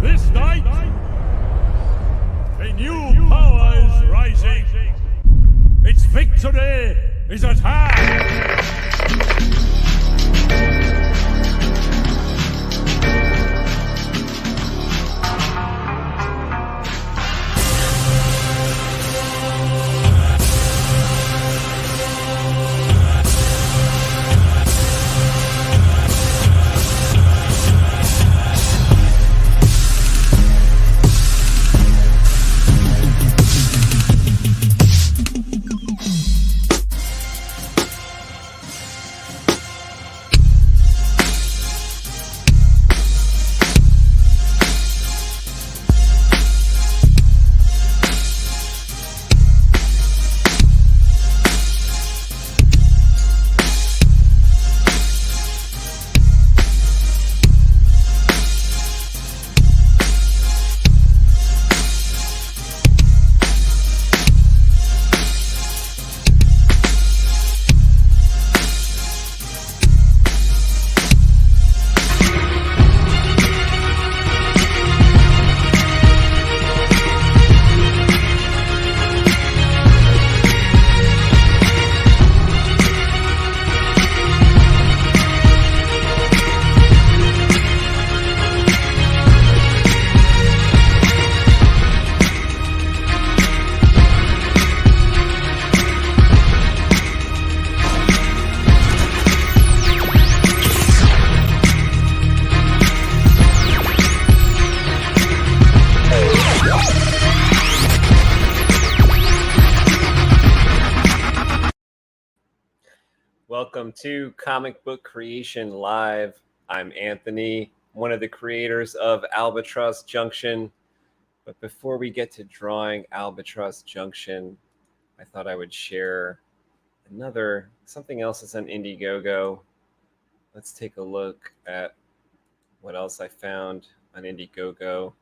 This night, a new power is rising. Its victory is at hand. Welcome to Comic Book Creation Live. I'm Anthony, one of the creators of Albatross Junction. But before we get to drawing Albatross Junction, I thought I would share something else that's on Indiegogo. Let's take a look at what else I found on Indiegogo.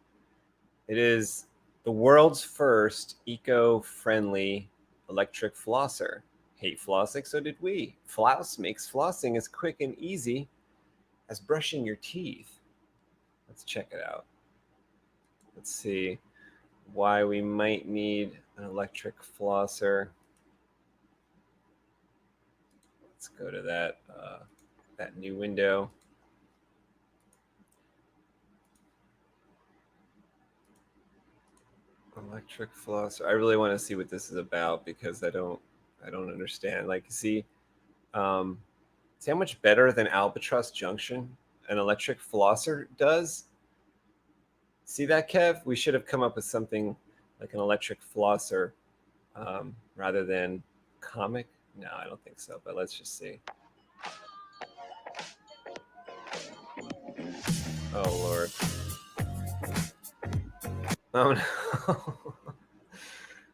It is the world's first eco-friendly electric flosser. Hate flossing? So did we. Floss makes flossing as quick and easy as brushing your teeth. Let's check it out. Let's see why we might need an electric flosser. Let's go to that new window. Electric flosser. I really want to see what this is about because I don't understand. Like, see how much better than Albatross Junction an electric flosser does? See that, Kev? We should have come up with something like an electric flosser rather than comic. No, I don't think so, but let's just see. Oh, Lord. Oh, no.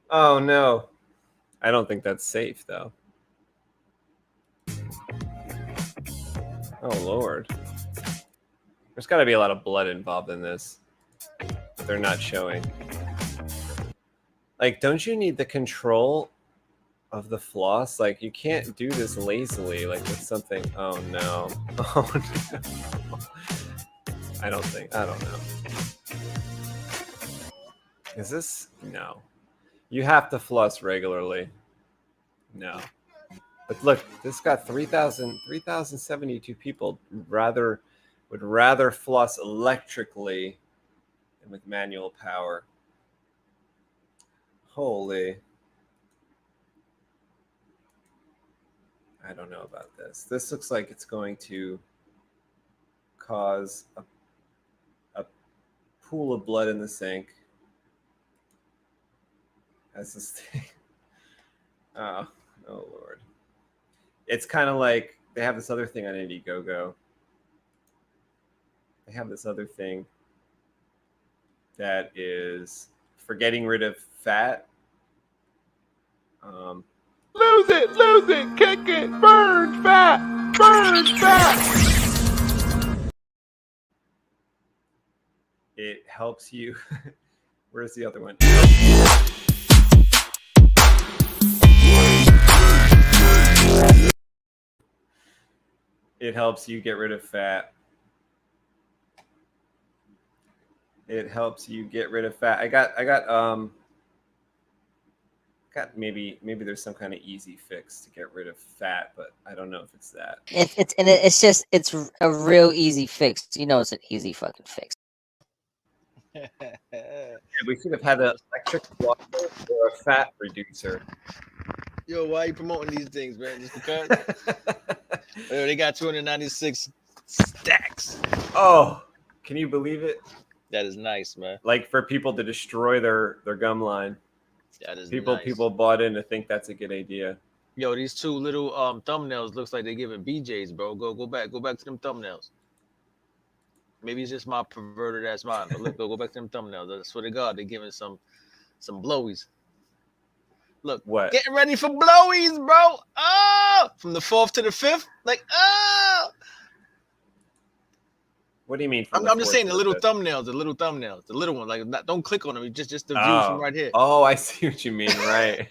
Oh, no. I don't think that's safe, though. Oh, Lord. There's got to be a lot of blood involved in this. But they're not showing. Like, don't you need the control of the floss? Like, you can't do this lazily, like with something. Oh, no. Oh, no. I don't know. Is this? No. You have to floss regularly. No. But look, this got 3,072 people would rather floss electrically than with manual power. Holy. I don't know about this. This looks like it's going to cause a pool of blood in the sink. As this thing. Oh Lord. It's kind of like they have this other thing on Indiegogo. They have this other thing that is for getting rid of fat. Lose it, kick it, burn fat. It helps you. Where's the other one? It helps you get rid of fat. It helps you get rid of fat. Got maybe there's some kind of easy fix to get rid of fat, but I don't know if it's that. It's a real easy fix. You know, it's an easy fucking fix. Yeah, we should have had an electric washer or a fat reducer. Yo, why are you promoting these things, man? Just because? Yo, they got 296 stacks. Oh, can you believe it? That is nice, man. Like for people to destroy their gum line. That is people nice. People bought in to think that's a good idea. Yo, these two little thumbnails looks like they're giving BJs, bro. Go back to them thumbnails. Maybe it's just my perverted ass mind, but look, go back to them thumbnails. I swear to God, they're giving some blowies. Look, what? Getting ready for blowies, bro. Oh, from the 4th to the 5th, like oh. What do you mean? I'm just saying the little thumbnails, the little one. Like, don't click on them. Just the view from right here. Oh, I see what you mean. Right.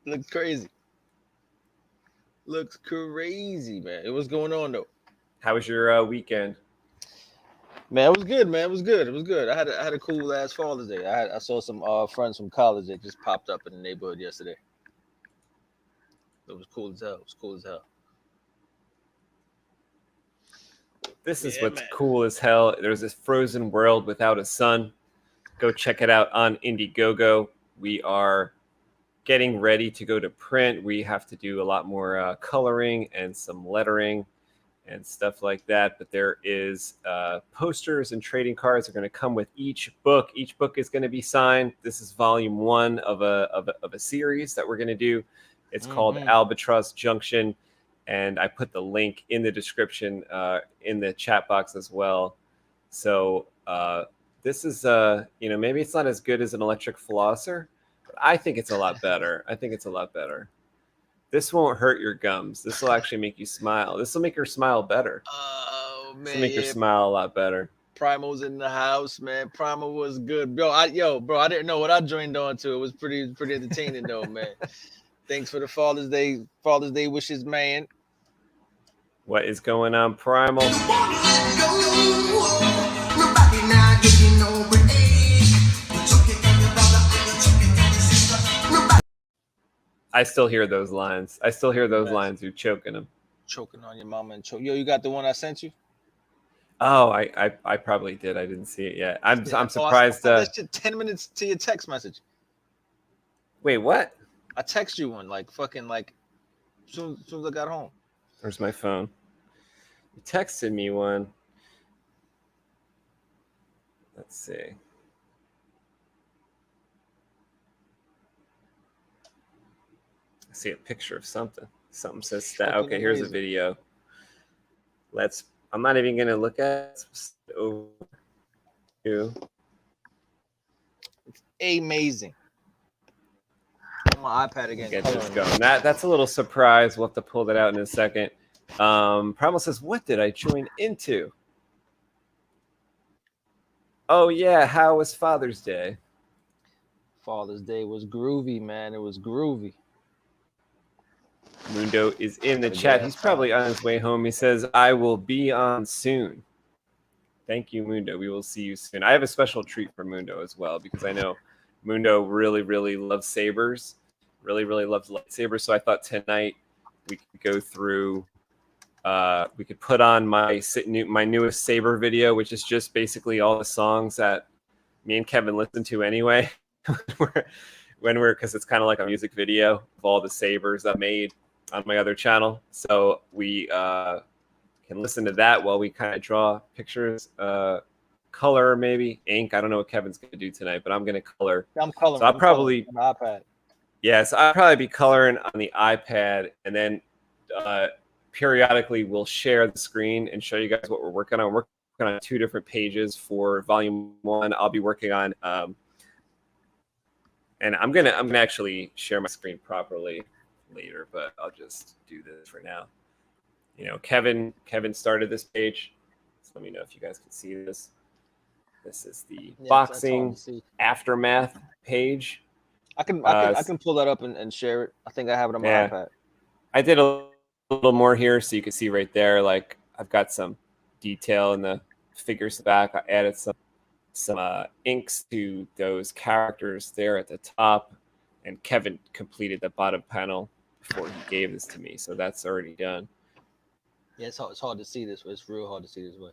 Looks crazy. Looks crazy, man. What's going on though? How was your weekend? Man, it was good, man. It was good. I had a cool ass Father's Day. I saw some friends from college that just popped up in the neighborhood yesterday. It was cool as hell. This is what's cool as hell. There's this frozen world without a sun. Go check it out on Indiegogo. We are getting ready to go to print. We have to do a lot more coloring and some lettering and stuff like that. But there is posters and trading cards are going to come with each book. Each book is going to be signed. This is volume 1 of a series that we're going to do. It's called Albatross Junction. And I put the link in the description in the chat box as well. So this is, maybe it's not as good as an electric flosser, but I think it's a lot better. This won't hurt your gums. This will actually make you smile. This will make your smile better. Oh, man. This will make your smile a lot better. Primal's in the house, man. Primal was good. I didn't know what I joined on to. It was pretty entertaining though, man. Thanks for the Father's Day wishes, man. What is going on, Primal? I still hear those lines. You're choking them. Choking on your mama and choke. Yo, you got the one I sent you? Oh, I probably did. I didn't see it yet. I'm surprised. That's just 10 minutes to your text message. Wait, what? I text you one as soon as I got home. Where's my phone? You texted me one. Let's see. I see a picture of something. Something says stat. Okay, here's a video. I'm not even gonna look at it. Over you. It's amazing. On my iPad again. Get this going. That's a little surprise. We'll have to pull that out in a second. Primal says, "What did I join into?" Oh yeah, how was Father's Day? Father's Day was groovy, man. It was groovy. Mundo is in the chat. He's probably on his way home. He says, "I will be on soon." Thank you, Mundo. We will see you soon. I have a special treat for Mundo as well because I know Mundo really, really loves sabers. Really, really loves lightsabers. So I thought tonight we could go through. We could put on my newest saber video, which is just basically all the songs that me and Kevin listen to anyway. Because it's kind of like a music video of all the sabers I made on my other channel. So we can listen to that while we kind of draw pictures, color, maybe ink. I don't know what Kevin's going to do tonight, but I'm going to color. I'm coloring. So I'll probably on the iPad. Yes, I'll probably be coloring on the iPad, and then periodically we'll share the screen and show you guys what we're working on. We're working on 2 different pages for volume 1. I'll be working on, and I'm gonna actually share my screen properly later, but I'll just do this for now. Kevin started this page, so let me know if you guys can see this. This is the boxing aftermath page. I can pull that up and share it. I think I have it on my iPad. I did a little more here so you can see right there. Like I've got some detail in the figures back. I added some inks to those characters there at the top, and Kevin completed the bottom panel before he gave this to me, so that's already done. Yeah, it's hard to see this way. It's real hard to see this way.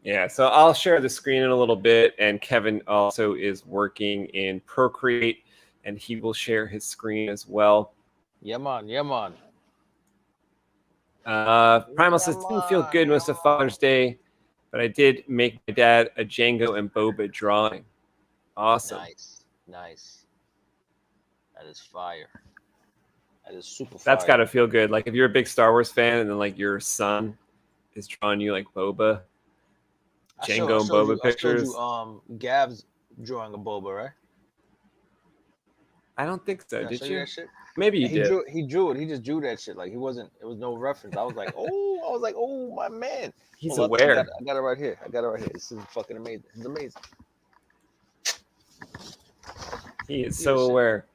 Yeah, so I'll share the screen in a little bit, and Kevin also is working in Procreate, and he will share his screen as well. Yeah, man. Yeah, man. Primal says, didn't feel good most of Father's Day, but I did make my dad a Django and Boba drawing. Awesome. Nice. That is fire. That is super fire. That's got to feel good. Like if you're a big Star Wars fan and then like your son is drawing you like Boba, Django and Boba pictures. I showed you Gav's drawing a Boba, right? I don't think so. Did you? That shit? Maybe you did. He drew it. He just drew that shit. Like it was no reference. I was like, oh, my man. He's aware. I got it right here. This is fucking amazing. It's amazing. He is so aware.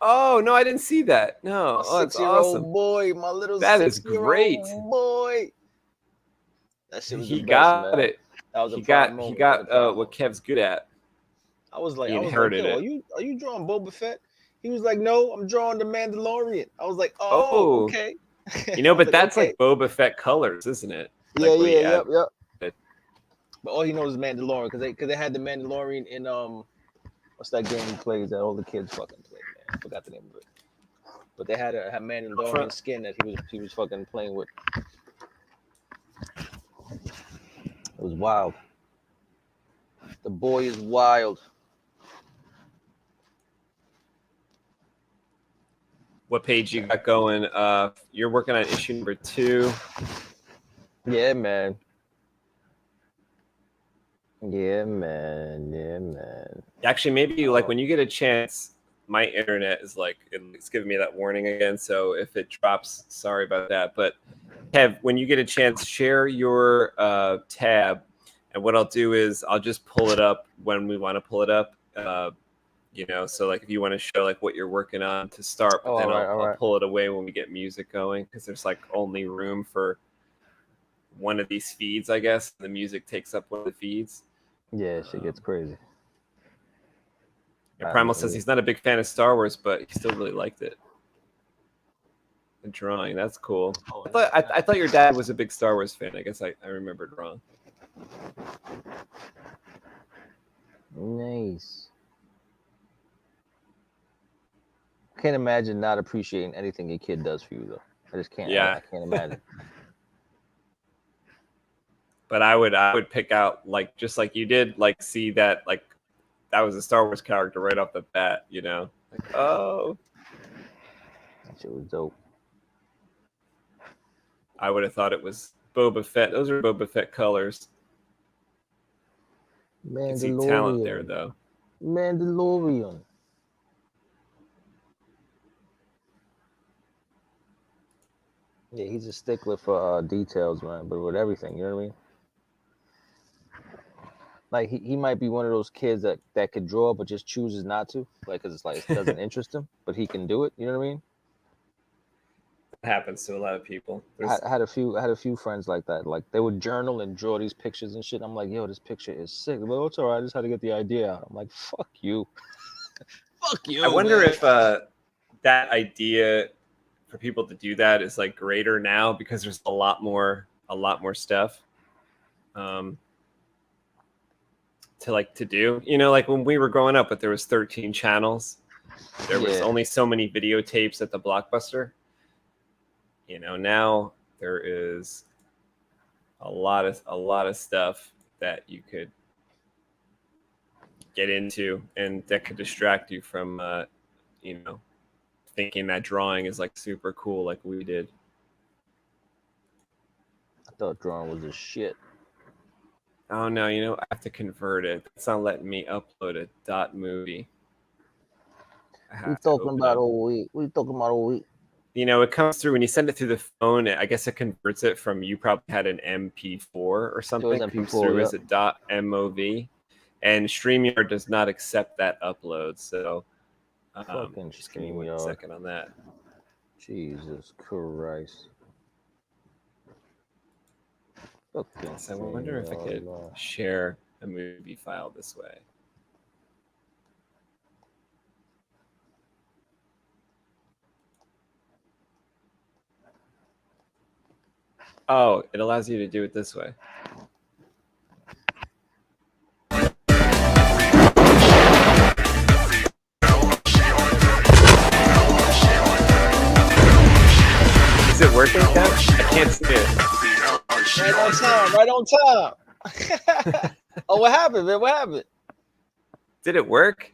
Oh no, I didn't see that. No, that's awesome. Boy, my little that is great. Boy. That shit was he the best, got man. it. That was he got what Kev's good at. I was like, inherited it. Are you drawing Boba Fett? He was like, no, I'm drawing the Mandalorian. I was like, oh. Okay. But that's like Boba Fett colors, isn't it? Yep. But all he knows is Mandalorian because they had the Mandalorian in what's that game he plays that all the kids fucking play, man? I forgot the name of it. But they had a Mandalorian skin that he was fucking playing with. It was wild. The boy is wild. What page you got going? You're working on issue number 2. Yeah, man. Actually, maybe like when you get a chance, my internet is like it's giving me that warning again. So if it drops, sorry about that. But Kev, when you get a chance, share your tab, and what I'll do is I'll just pull it up when we want to pull it up. So like if you want to show like what you're working on to start, but then I'll pull it away when we get music going because there's like only room for one of these feeds, I guess. The music takes up one of the feeds. Yeah, shit gets crazy. Yeah, Primal says he's not a big fan of Star Wars, but he still really liked it. The drawing, that's cool. I thought your dad was a big Star Wars fan. I guess I remembered wrong. Nice. Can't imagine not appreciating anything a kid does for you, though. I just can't. Yeah. I can't imagine. But I would pick out like just like you did, like see that like that was a Star Wars character right off the bat, Like, oh, that shit was dope. I would have thought it was Boba Fett. Those are Boba Fett colors. Mandalorian. You can see talent there, though. Mandalorian. Yeah, he's a stickler for details, man. But with everything, you know what I mean? Like he might be one of those kids that could draw, but just chooses not to, like, cause it's like it doesn't interest him, but he can do it. You know what I mean? It happens to a lot of people. I had a few friends like that. Like they would journal and draw these pictures and shit. I'm like, yo, this picture is sick. Well, it's all right. I just had to get the idea out. I'm like, fuck you. Fuck you. I wonder if that idea for people to do that is like greater now because there's a lot more stuff to do. Like when we were growing up, but there was 13 channels. There was only so many videotapes at the Blockbuster. Now there is a lot of stuff that you could get into, and that could distract you from, thinking that drawing is like super cool, like we did. I thought drawing was a shit. Oh no, I have to convert it. It's not letting me upload a dot movie. We talking about all week. It comes through when you send it through the phone. I guess it converts it from, you probably had an MP4 or something. It comes through as a .mov, and StreamYard does not accept that upload. So, just give me 1 second on that. Jesus Christ! Yes, I wonder if I could share a movie file this way. Oh, it allows you to do it this way. Is it working, Kev? I can't see it. Right on time. Right on time. Oh, what happened, man? What happened? Did it work?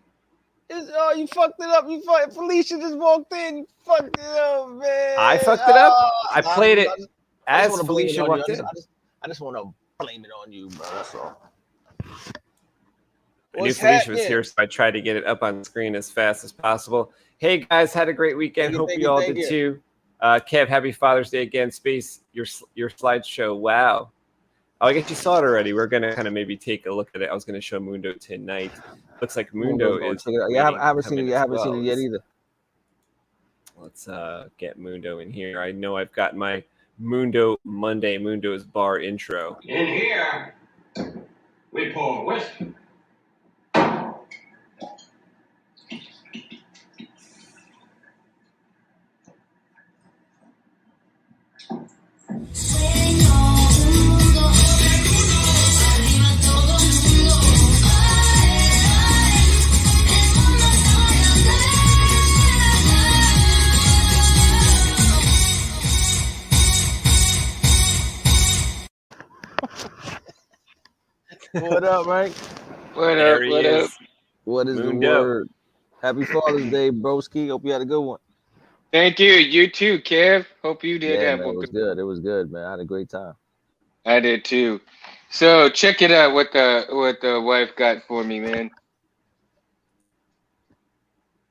Oh, you fucked it up. Felicia just walked in. You fucked it up, man. I fucked it up? I played it as wanna Felicia walked in. I just want to blame it on you, bro. That's all. I knew Felicia was here, so I tried to get it up on screen as fast as possible. Hey, guys, had a great weekend. Hope you all did too. Kev, happy Father's Day again. Space, your slideshow. Wow. Oh, I guess you saw it already. We're going to kind of maybe take a look at it. I was going to show Mundo tonight. Looks like Mundo is... Yeah, I haven't seen it yet either. Let's get Mundo in here. I know I've got my Mundo Monday, Mundo's Bar intro. In here, we pour whiskey. What up, Mike? What up? What up? What is Mundo. the word? Happy Father's Day, broski. Hope you had a good one. Thank you. You too, Kev. Hope you did have Man, one. it was good. It was good, man. I had a great time. I did too. So check it out. What the wife got for me, man.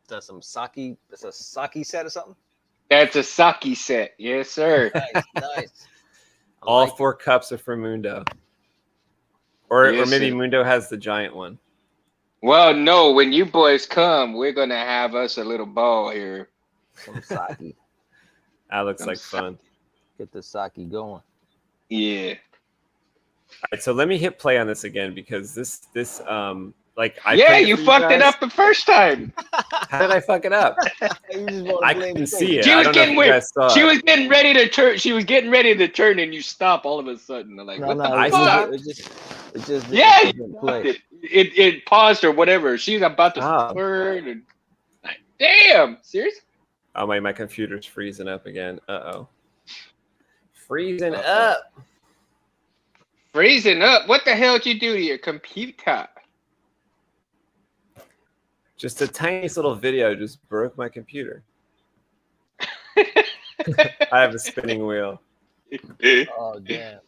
That's some sake. That's a sake set or something. That's a sake set. Yes, sir. Nice. All 4 cups are from Mundo. Or Yes, maybe sir. Mundo has the giant one. Well, no. When you boys come, we're gonna have us a little ball here. Some sake. That looks like fun. Get the sake going. Yeah. All right, so let me hit play on this again because this like I Yeah, played it you for fucked it guys. up the first time. How did I fuck it up? I couldn't see it. She I was don't know if getting you guys saw She it. was getting ready to turn. She was getting ready to turn, and you stop all of a sudden. I'm like, what the I fuck? It just Yeah, it didn't play. it paused or whatever. She's about to Oh. turn, and like, damn, serious? Oh my computer's freezing up again. Uh-oh. Freezing Uh-oh. up. Freezing up. What the hell did you do to your computer? Just a tiny little video just broke my computer. I have a spinning wheel. Oh damn.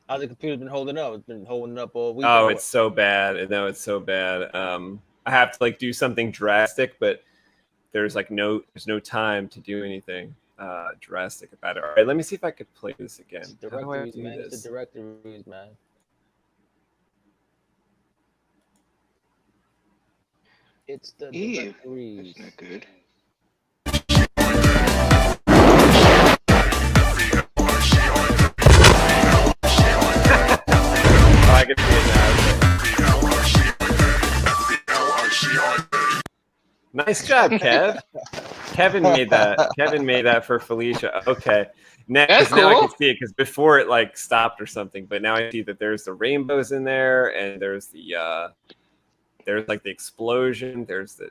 How's the computer been holding up? It's been holding up all week. Oh, it's so bad. No, it's so bad. I have to like do something drastic, but there's no time to do anything drastic about it. All right, let me see if I could play this again. How do I directories, do man. this? It's the directories, man. It's the Ew, directories. that's not good. Oh, I can see it now. Nice job, Kev. Kevin made that. Kevin made that for Felicia. Okay. That's Now I cool. can see it because before it like stopped or something, but now I see that there's the rainbows in there, and there's like the explosion. There's the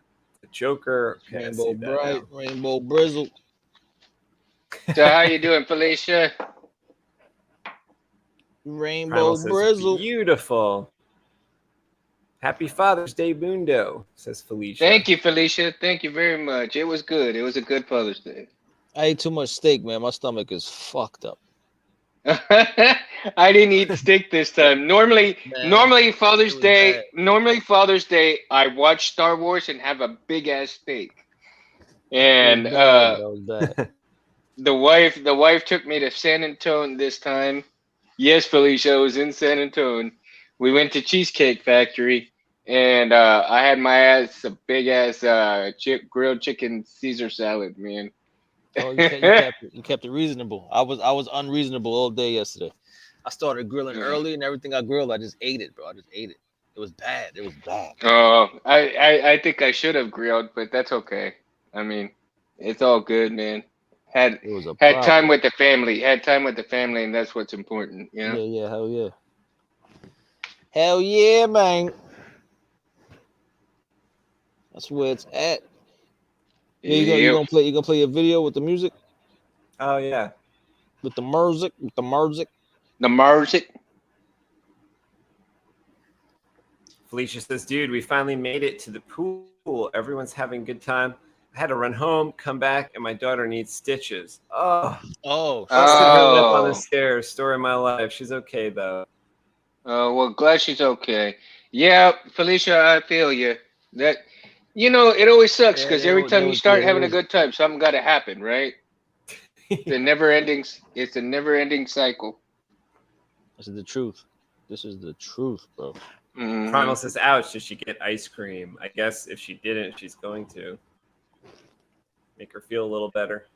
Joker. Okay, I see Rainbow that bright, now. rainbow brizzle. So how you doing, Felicia? Rainbow Primal says, brizzle. beautiful. Happy Father's Day, Mundo, says Felicia. Thank you, Felicia. Thank you very much. It was good. It was a good Father's Day. I ate too much steak, man. My stomach is fucked up. I didn't eat steak this time. Normally Father's was Day. bad. Normally Father's Day, I watch Star Wars and have a big ass steak. And That was bad. the wife took me to San Antonio this time. Yes, Felicia, I was in San Antonio. We went to Cheesecake Factory, and I had my ass a big ass grilled chicken Caesar salad, man. Oh, you kept it reasonable. I was unreasonable all day yesterday. I started grilling early, and everything I grilled, I just ate it, bro. I just ate it. It was bad. It was bad. Oh, I think I should have grilled, but that's okay. I mean, it's all good, man. Had It was a had problem. time with the family. Had time with the family, and that's what's important. You know? Yeah, hell yeah. Hell yeah, man. That's where it's at. Yeah, you gonna play a video with the music? Oh yeah. With the music? The music. Felicia says, dude, we finally made it to the pool. Everyone's having a good time. I had to run home, come back, and my daughter needs stitches. Oh, busted her lip on the stairs. Story of my life. She's okay though. Oh, well, glad she's okay. Yeah, Felicia, I feel you. That, it always sucks because every time you start having a good time, something got to happen, right? It's a never-ending cycle. This is the truth. This is the truth, bro. Mm-hmm. Primal says, ouch, did she get ice cream? I guess if she didn't, she's going to. Make her feel a little better.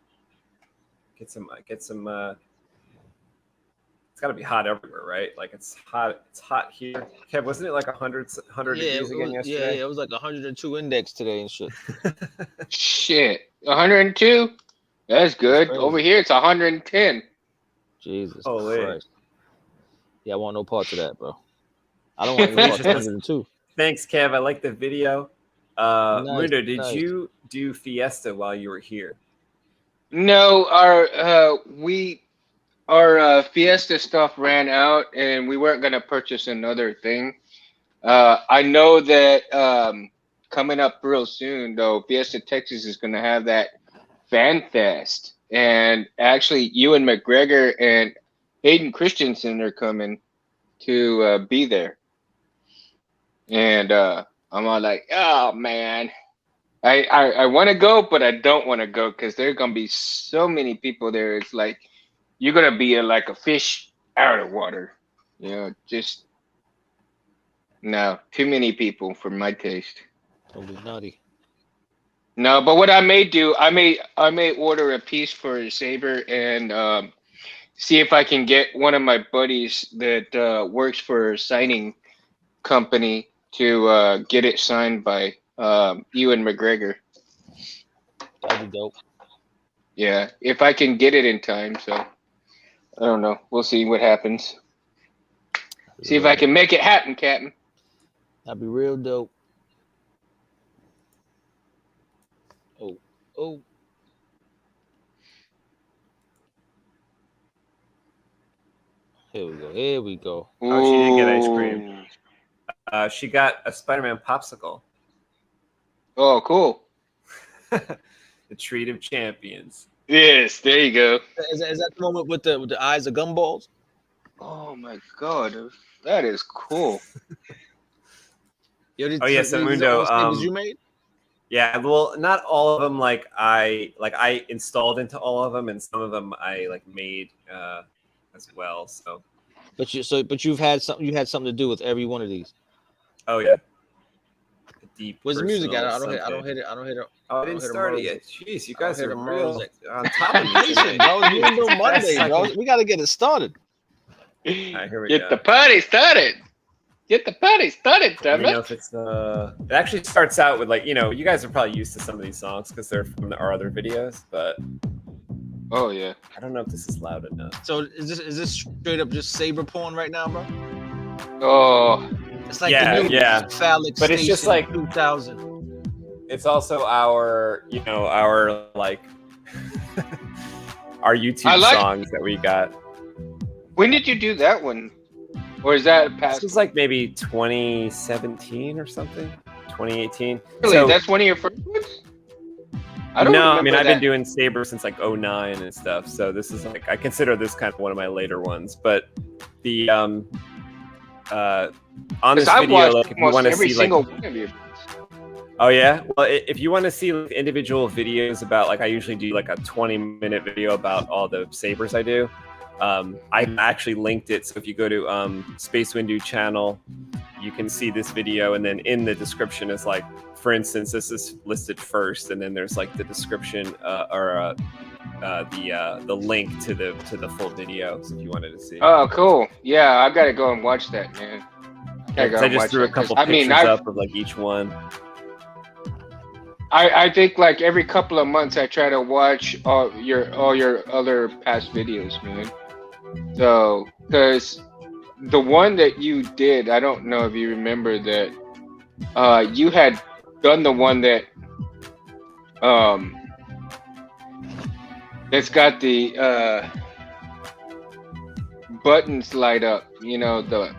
Get some it's gotta be hot everywhere, right? Like it's hot here. Kev, wasn't it like 100 degrees again yesterday? Yeah, it was like 102 index today and shit. Shit. 102? That's good. Over here it's 110. Jesus Holy. Christ. Yeah, I want no parts of that, bro. I don't want any parts of 102. Thanks, Kev. I like the video. Nice, Mundo, did nice. you do Fiesta while you were here? No, our Fiesta stuff ran out, and we weren't gonna purchase another thing. I know that coming up real soon, though, Fiesta Texas is gonna have that Fan Fest, and actually, Ewan McGregor and Hayden Christensen are coming to be there, and I'm all like, oh man. I want to go, but I don't want to go because there's gonna be so many people there. It's like you're gonna be like a fish out of water, just no, too many people for my taste. Don't be naughty. No, but what I may do, I may order a piece for Saber and see if I can get one of my buddies that works for a signing company to get it signed by Ewan McGregor. That'd be dope. Yeah, if I can get it in time. So I don't know. We'll see what happens. See if I can make it happen, Captain. That'd be real dope. Oh. Here we go. Oh, she didn't get ice cream. She got a Spider-Man popsicle. Oh, cool. The treat of champions. Yes, there you go. Is that the moment with the eyes of gumballs? Oh my god, that is cool. Yo, Oh yes, Mundo. You made? Yeah, well, not all of them. Like I installed into all of them, and some of them I made as well. So, but you've had something. You had something to do with every one of these. Oh yeah. Deep. Where's the music at? I don't hit it. Oh, I didn't start it yet. Jeez, you guys are real on top of me. Bro, Monday, bro. We gotta get it started. All right, here we Get go. the party started. Get the party started, Let damn me know it. if it's it actually starts out with you guys are probably used to some of these songs because they're from our other videos, but Oh yeah. I don't know if this is loud enough. So is this straight up just saber porn right now, bro? Oh. It's like Yeah, the new yeah. phallic But it's just station like 2000. It's also our our YouTube songs that we got. When did you do that one? Or is that past? This was like maybe 2017 or something, 2018. Really? So, That's one of your first ones? I mean, I've remember been that. doing Saber since like 09 and stuff. So this is I consider this kind of one of my later ones. But the on this I've video, watched if you want to every see single one of your. Oh yeah, well if you want to see individual videos about I usually do like a 20-minute video about all the sabers I do. I actually linked it, so if you go to Space Windu channel, you can see this video, and then in the description is for instance, this is listed first, and then there's the description or the link to the full video if you wanted to see. Oh, cool. Yeah, I gotta go and watch that, man. Yeah, 'cause I just threw a couple pictures up of like each one. I think like every couple of months I try to watch all your other past videos, man. So, because the one that you did, I don't know if you remember that you had done the one that that's got the buttons light up, you know, the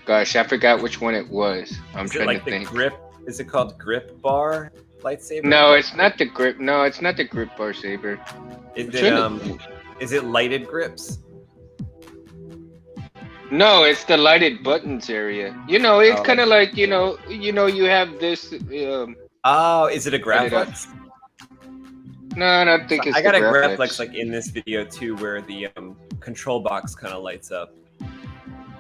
gosh, I forgot which one it was. I'm trying to think. Grip? Is it called grip bar lightsaber? No, it's not the grip. No, it's not the grip bar saber. Is it lighted grips? No, it's the lighted buttons area. You know, it's kind of like you you have this. Oh, is it a Graflex? No, I don't think it's. I got a Graflex like in this video too, where the control box kind of lights up.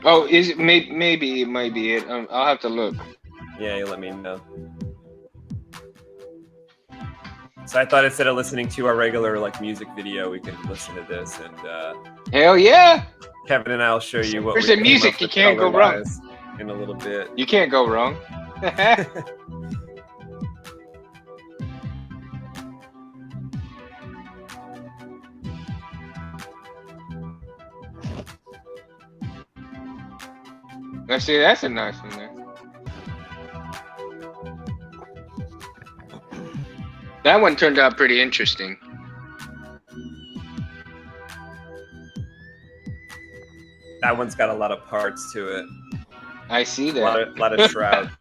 Oh, is it? Maybe it might be it. I'll have to look. Yeah, you let me know. So I thought instead of listening to our regular like music video, we could listen to this and. Hell yeah! Kevin and I'll show you what. There's the music. You can't go wrong. In a little bit. You can't go wrong. Now see, that's a nice one there. That one turned out pretty interesting. That one's got a lot of parts to it. I see that. A lot of shrouds.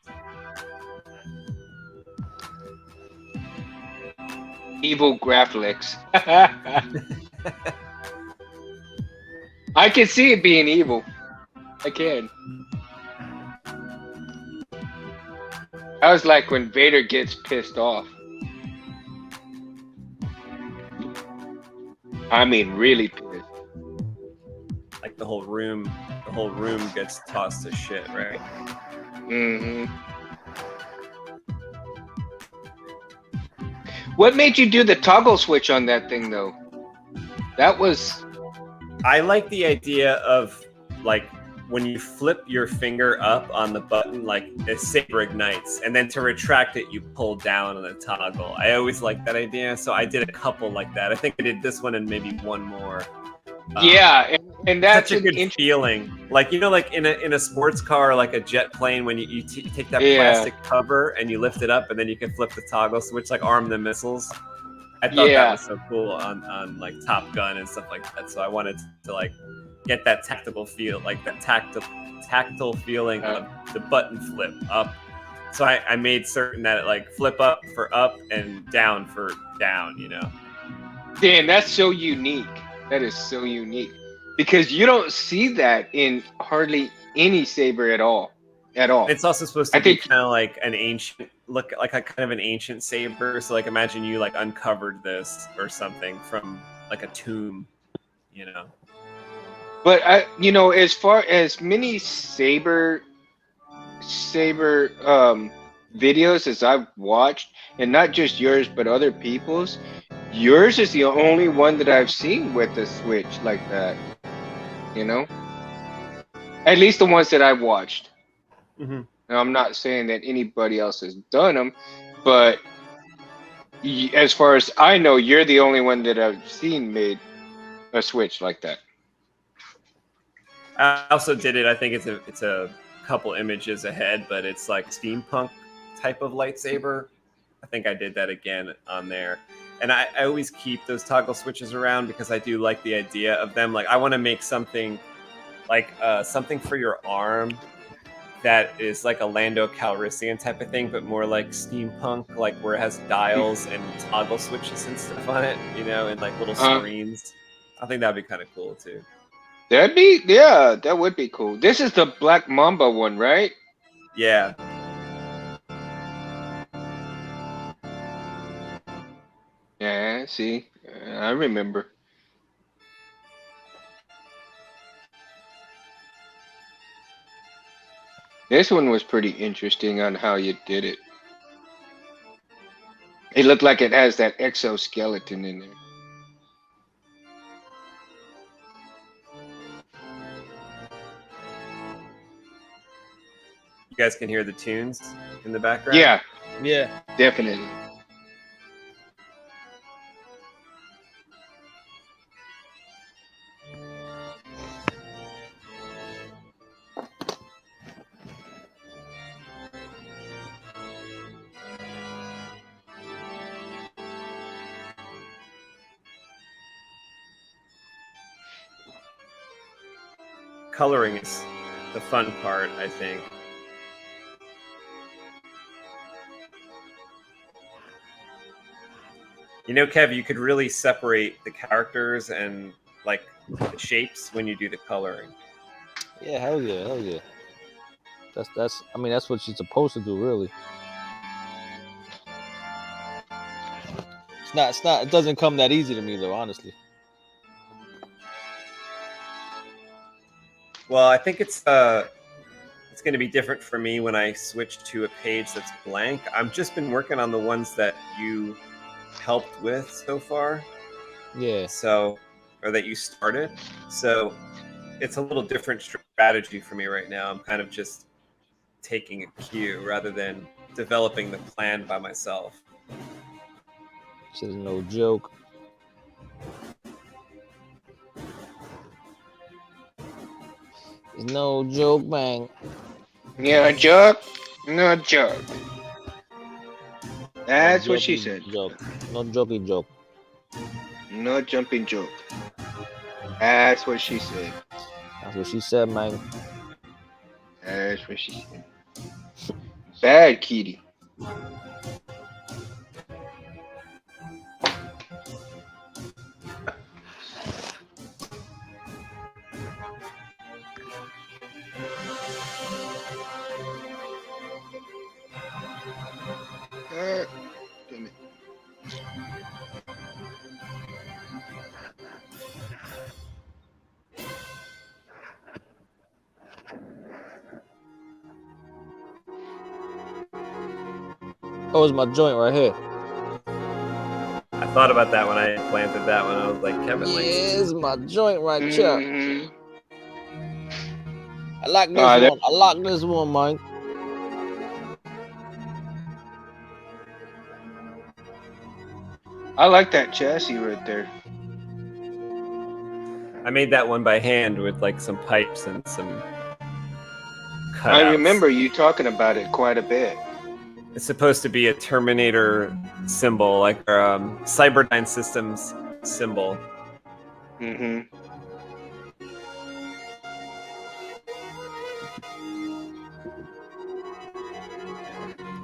Evil Graflex. I can see it being evil. I can. I was like when Vader gets pissed off. I mean, really pissed. Like the whole room gets tossed to shit, right? Mm-hmm. What made you do the toggle switch on that thing, though? That was. I like the idea of like when you flip your finger up on the button, like the saber ignites, and then to retract it, you pull down on the toggle. I always like that idea, so I did a couple like that. I think I did this one and maybe one more. Yeah, and that's such a good feeling. Like, you know, like in a sports car, like a jet plane, when you take that plastic cover and you lift it up, and then you can flip the toggle switch, like arm the missiles. I thought that was so cool on like Top Gun and stuff like that. So I wanted to like get that tactical feel, like that tactile feeling of the button flip up. So I made certain that it like flip up for up and down for down, you know. Dan, that's so unique. That is so unique because you don't see that in hardly any saber at all. It's also supposed to be kind of like an ancient look, like a kind of an ancient saber. So like imagine you like uncovered this or something from like a tomb, you know. But you know, as far as many saber videos as I've watched, and not just yours but other people's, yours is the only one that I've seen with a switch like that. You know, at least the ones that I've watched. Mm-hmm. Now, I'm not saying that anybody else has done them, but as far as I know, you're the only one that I've seen made a switch like that. I also did it. I think it's a couple images ahead, but it's like steampunk type of lightsaber. I think I did that again on there. And I always keep those toggle switches around because I do like the idea of them. Like I want to make something like something for your arm that is like a Lando Calrissian type of thing, but more like steampunk, like where it has dials and toggle switches and stuff on it, you know, and like little screens. I think that'd be kind of cool too. That would be cool. This is the Black Mamba one, right? Yeah. Yeah, see, I remember. This one was pretty interesting on how you did it. It looked like it has that exoskeleton in there. you guys can hear the tunes in the background. Yeah, Yeah. definitely. Coloring is the fun part, I think. You know, Kev, you could really separate the characters and like the shapes when you do the coloring. Yeah, hell yeah, hell yeah. That's I mean that's what she's supposed to do, really. It's not it doesn't come that easy to me though, honestly. Well, I think it's going to be different for me when I switch to a page that's blank. I've just been working on the ones that you helped with so far. Yeah. So, or that you started. So, it's a little different strategy for me right now. I'm kind of just taking a cue rather than developing the plan by myself. This is no joke. It's no joke, man. Yeah, joke. No joke. That's No what she jokey said. Joke. No jokey joke. No jumping joke. That's what she said. That's what she said, man. That's what she said. Bad kitty. Damn it. Oh, it's my joint right here. I thought about that when I planted that one. I was like, Kevin, Yeah, like, it's my joint right here. Mhm. I like this Ah, that- one. I like this one, man. I like that chassis right there. I made that one by hand with like some pipes and some cutouts. I remember you talking about it quite a bit. It's supposed to be a Terminator symbol, like Cyberdyne Systems symbol. Mm-hmm.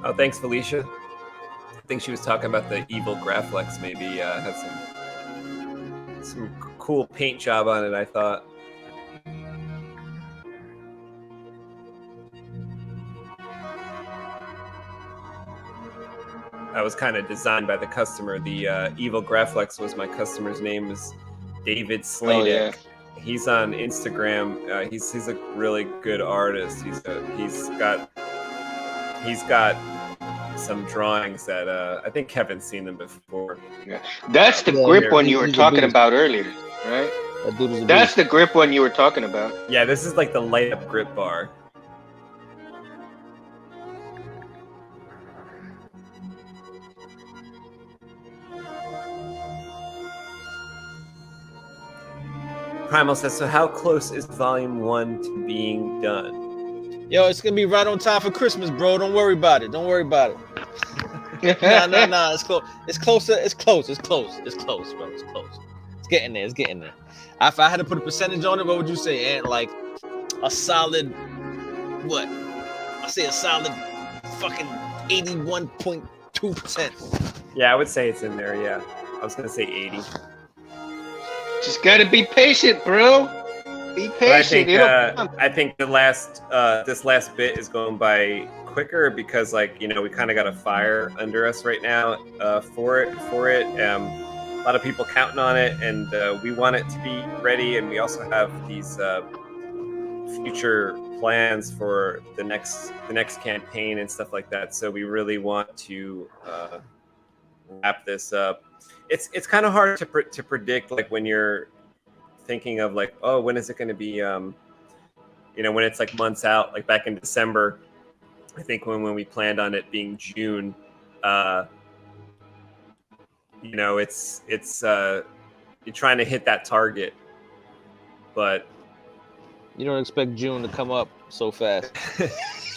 Oh, thanks, Felicia. I think she was talking about the evil Graflex. Maybe had some cool paint job on it, I thought. That was kind of designed by the customer. The evil Graflex was my customer's name, is David Sladek. Oh, yeah. He's on Instagram. He's a really good artist. He's got some drawings that I think Kevin's seen them before. Yeah. That's the Yeah, grip one you were he's a talking beast. about earlier, right? That dude is a That's beast. the grip one you were talking about. Yeah, this is like the light up grip bar. Primal says, so how close is volume 1 to being done? Yo, it's gonna be right on time for Christmas, bro. Don't worry about it. Don't worry about it. Nah. It's close. It's closer. It's close. It's close. It's close, bro. It's close. It's getting there. It's getting there. If I had to put a percentage on it, what would you say, Ant? Like a solid what? I say a solid fucking 81.2%. Yeah, I would say it's in there. Yeah, I was gonna say 80. Just gotta be patient, bro. Be But patient. I think the last this last bit is going by quicker because, like, you know, we kind of got a fire under us right now for it. A lot of people counting on it, and we want it to be ready. And we also have these future plans for the next campaign and stuff like that. So we really want to wrap this up. It's kind of hard to predict, like, when you're thinking of, like, oh, when is it going to be, you know, when it's like months out, like back in December, I think when we planned on it being June, you know, it's you're trying to hit that target, but You don't expect June to come up so fast.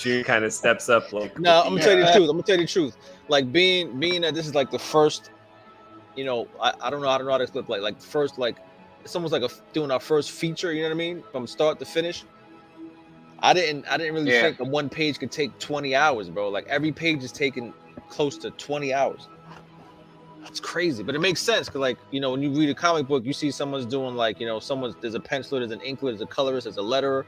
June kind of steps up like. No, I'm gonna tell you the truth. I'm gonna tell you the truth. Like being that this is like the first, you know, I don't know how to explain, like first, like it's almost like doing our first feature. You know what I mean? From start to finish. I didn't really think that one page could take 20 hours, bro. Like every page is taking close to 20 hours. It's crazy, but it makes sense because, like, you know, when you read a comic book, you see someone's doing, like, you know, there's a penciler, there's an inkler, there's a colorist, there's a letterer,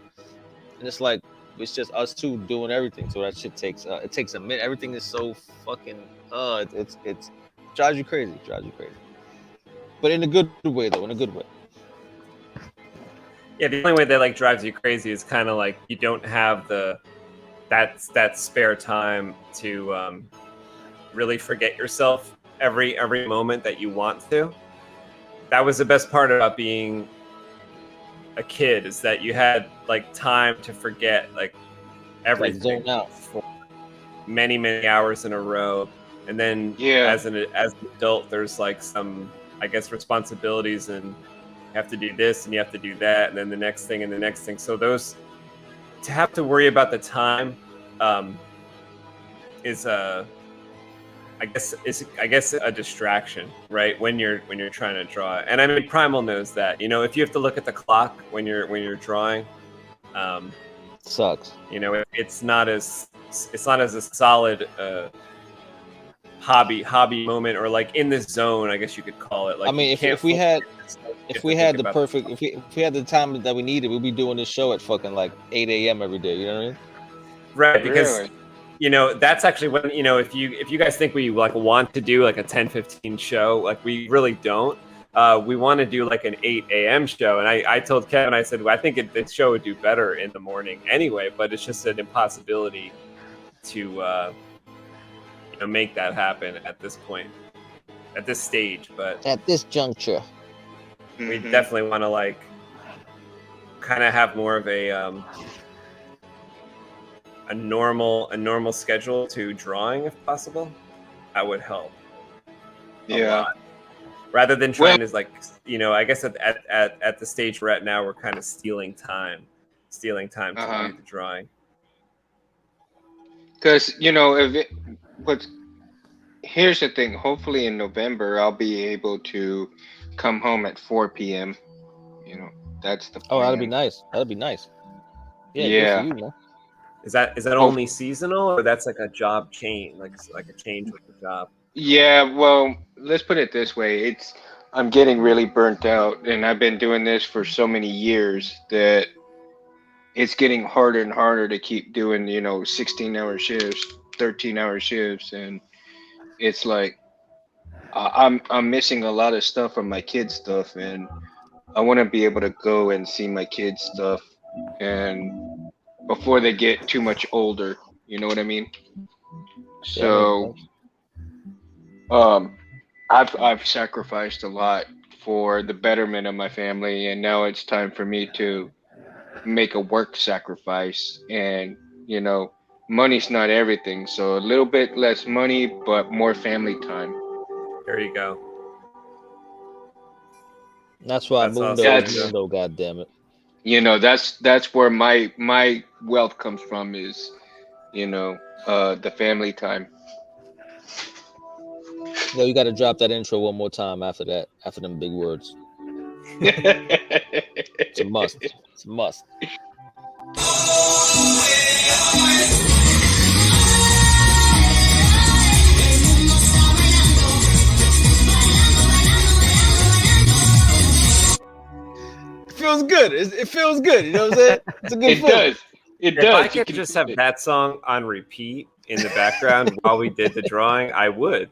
and it's like it's just us two doing everything. So that shit takes it takes a minute. Everything is so fucking it's drives you crazy, but in a good way though, in a good way. Yeah, the only way that like drives you crazy is kind of like you don't have that spare time to really forget yourself every moment that you want to. That was the best part about being a kid, is that you had like time to forget like everything, like zone out for many hours in a row. And then as an adult, there's like some, I guess, responsibilities, and you have to do this and you have to do that, and then the next thing and the next thing. So those, to have to worry about the time is I guess a distraction, right? When you're trying to draw. And I mean, Primal knows that. You know, if you have to look at the clock when you're drawing, sucks. You know, it's not as a solid hobby moment, or like in this zone, I guess you could call it. Like, I mean, if we had the time that we needed, we'd be doing this show at fucking like 8 a.m. every day. You know what I mean? Right, because you know, that's actually when, you know, if you guys think we like want to do like a 10-15 show, like we really don't. We want to do like an 8 a.m. show, and I told Kevin, I said, well, I think the show would do better in the morning anyway, but it's just an impossibility to you know, make that happen at this point, at this stage. But at this juncture, we definitely want to like kind of have more of a normal schedule to drawing, if possible. That would help a lot. Rather than trying to, like, you know, I guess at the stage we're at now, we're kind of stealing time to do the drawing. Because, you know, here's the thing. Hopefully in November, I'll be able to come home at 4 p.m. You know, that's the plan. Oh, that'd be nice. That'd be nice. Yeah. Good for you, man. Is that only seasonal, or that's like a job change, like a change with the job? Yeah, well, let's put it this way. I'm getting really burnt out, and I've been doing this for so many years that it's getting harder and harder to keep doing, you know, 16-hour shifts, 13-hour shifts, and it's like I'm missing a lot of stuff from my kids' stuff, and I want to be able to go and see my kids' stuff, and before they get too much older, you know what I mean? So I've sacrificed a lot for the betterment of my family, and now it's time for me to make a work sacrifice. And, you know, money's not everything, so a little bit less money but more family time. There you go. That's why Mundo, God damn it. You know, that's where my wealth comes from, is, you know, the family time. No, you got to drop that intro one more time after that, after them big words. It's a must. It's a must. It feels good. It feels good. You know what I'm saying? It's a good feeling. It does. If I could just have that song on repeat in the background while we did the drawing, I would.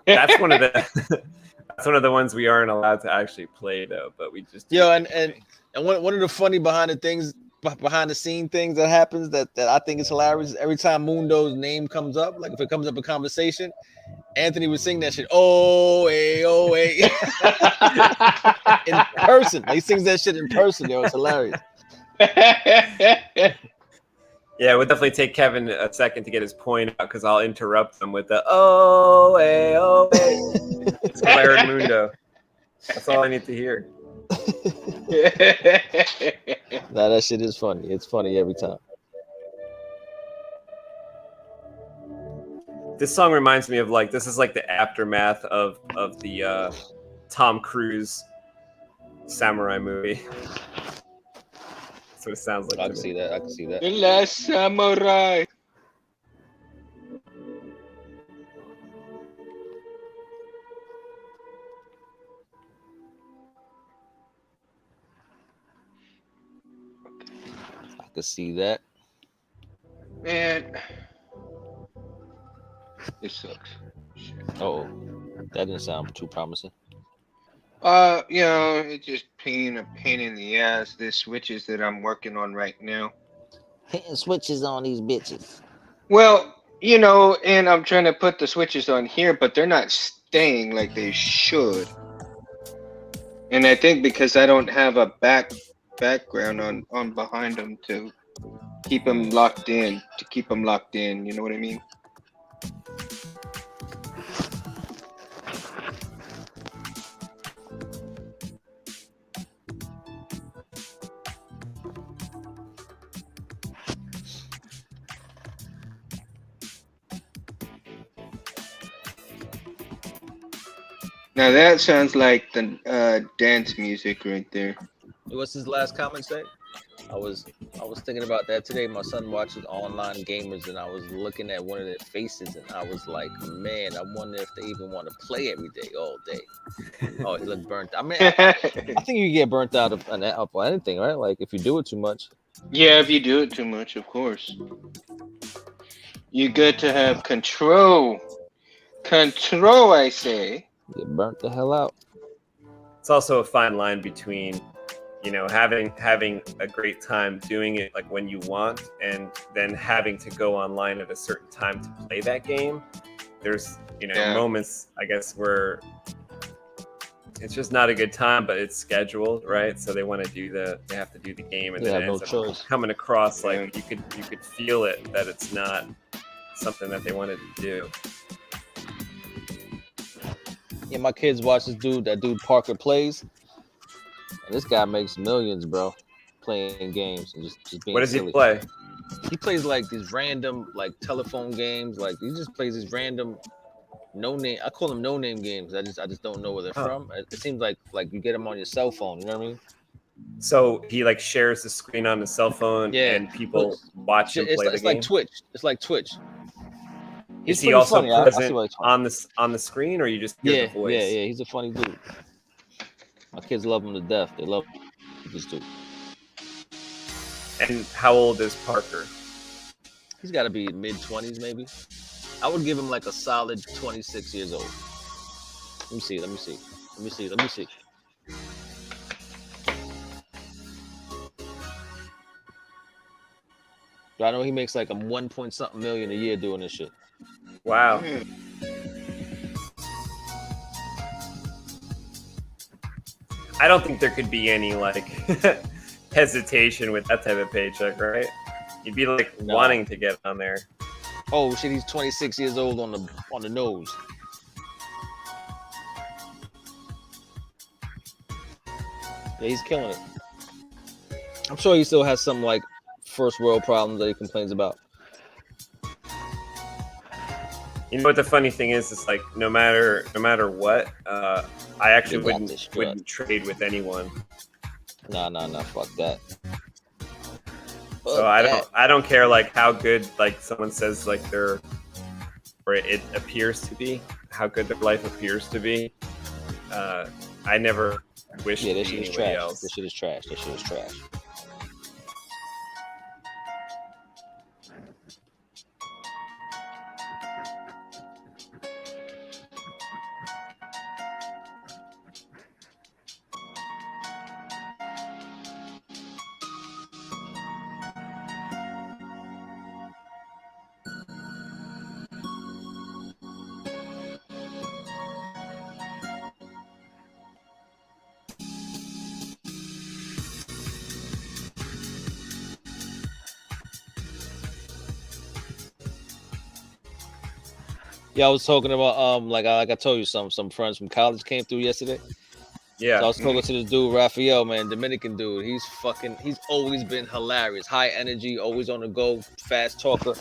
That's one of the ones we aren't allowed to actually play, though. But we just and one of the funny behind the scene things that happens that I think is hilarious is every time Mundo's name comes up, like if it comes up in conversation, Anthony would sing that shit. Oh, hey. In person. He sings that shit in person, yo. It's hilarious. Yeah, it would definitely take Kevin a second to get his point out because I'll interrupt him with the oh, hey, oh, hey. It's I heard Mundo. That's all I need to hear. Nah, that shit is funny. It's funny every time. This song reminds me of like this is like the aftermath of the Tom Cruise samurai movie. That's what it sounds like. I can see that. I can see that. The Last Samurai. I can see that. Man, this sucks. Oh, that didn't sound too promising. You know, it's just a pain in the ass. This switches that I'm working on right now. Hitting switches on these bitches. Well, you know, and I'm trying to put the switches on here, but they're not staying like they should. And I think because I don't have a background on behind them to keep them locked in, you know what I mean? Now that sounds like the dance music right there. What's his last comment say? I was thinking about that today. My son watches online gamers, and I was looking at one of their faces, and I was like, man, I wonder if they even want to play every day, all day. Oh, he looked burnt. I mean, I think you get burnt out of anything, right? Like if you do it too much. Yeah, if you do it too much, of course. You got to have control. Control, I say. Get burnt the hell out. It's also a fine line between, you know, having a great time doing it like when you want, and then having to go online at a certain time to play that game. There's, you know, moments, I guess, where it's just not a good time, but it's scheduled, right? So they want to they have to do the game, and then it ends up coming across like you could feel it that it's not something that they wanted to do. Yeah, my kids watch that dude Parker plays. And this guy makes millions, bro, playing games and just being What does silly. he play? He plays like these random like telephone games. Like he just plays these random no name. I call them no name games. I just don't know where they're from. It seems like you get them on your cell phone. You know what I mean? So he like shares the screen on his cell phone, and people watch him play the game. It's like Twitch. It's like Twitch. Is he also present on the screen, or you just hear the voice? Yeah. He's a funny dude. My kids love him to death. They love this dude. And how old is Parker? He's got to be mid-20s, maybe. I would give him like a solid 26 years old. Let me see. But I know he makes like a 1 point something million a year doing this shit. Wow. I don't think there could be any like hesitation with that type of paycheck, right? You'd be like wanting to get on there. Oh shit, he's 26 years old on the nose. Yeah, he's killing it. I'm sure he still has some like first world problems that he complains about. You know what the funny thing is? It's like no matter what, I actually wouldn't trade with anyone. Nah, fuck that. So I don't care like how good like someone says like or it appears to be, how good their life appears to be. I never wish to be anybody else. This shit is trash. Yeah, I was talking about like I told you, some friends from college came through yesterday. Yeah. So I was talking to this dude, Raphael, man, Dominican dude. He's always been hilarious, high energy, always on the go, fast talker,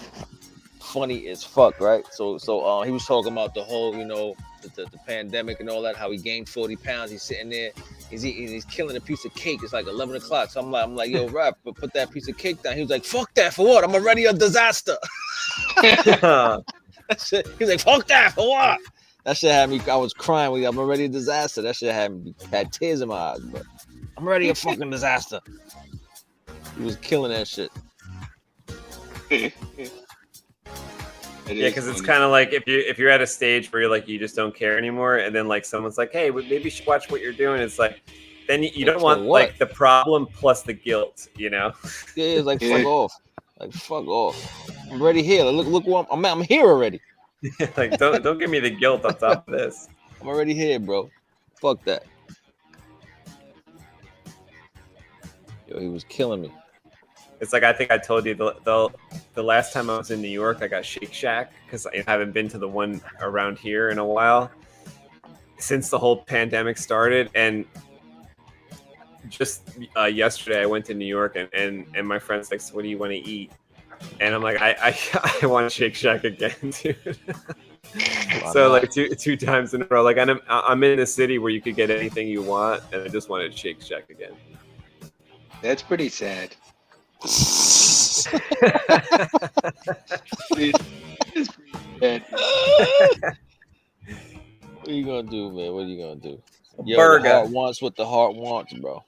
funny as fuck, right? So he was talking about the whole, the pandemic and all that, how he gained 40 pounds. He's sitting there, he's eating, he's killing a piece of cake. It's like 11 o'clock. So I'm like, yo, Rap, but put that piece of cake down. He was like, fuck that, for what? I'm already a disaster. That shit, he was like, fuck that, for what? That shit had me, I was crying. I'm already a disaster. That shit had tears in my eyes, bro. I'm already a fucking disaster. He was killing that shit. Yeah, because it's kind of like if you're at a stage where you're like you just don't care anymore, and then like someone's like, hey, maybe you should watch what you're doing. It's like then you don't want like the problem plus the guilt, Yeah, it's like fuck off. Like fuck off. I'm already here. Look where I'm here already. Like don't give me the guilt on top of this. I'm already here, bro. Fuck that. Yo, he was killing me. It's like I think I told you the last time I was in New York, I got Shake Shack because I haven't been to the one around here in a while since the whole pandemic started. And just yesterday, I went to New York and my friend's like, so what do you want to eat? And I'm like, I want Shake Shack again, dude. So like two times in a row. Like I'm in a city where you could get anything you want, and I just wanted Shake Shack again. That's pretty sad. It's pretty sad. What are you gonna do, man? What are you gonna do? Yo, Burger. the heart wants what the heart wants, bro.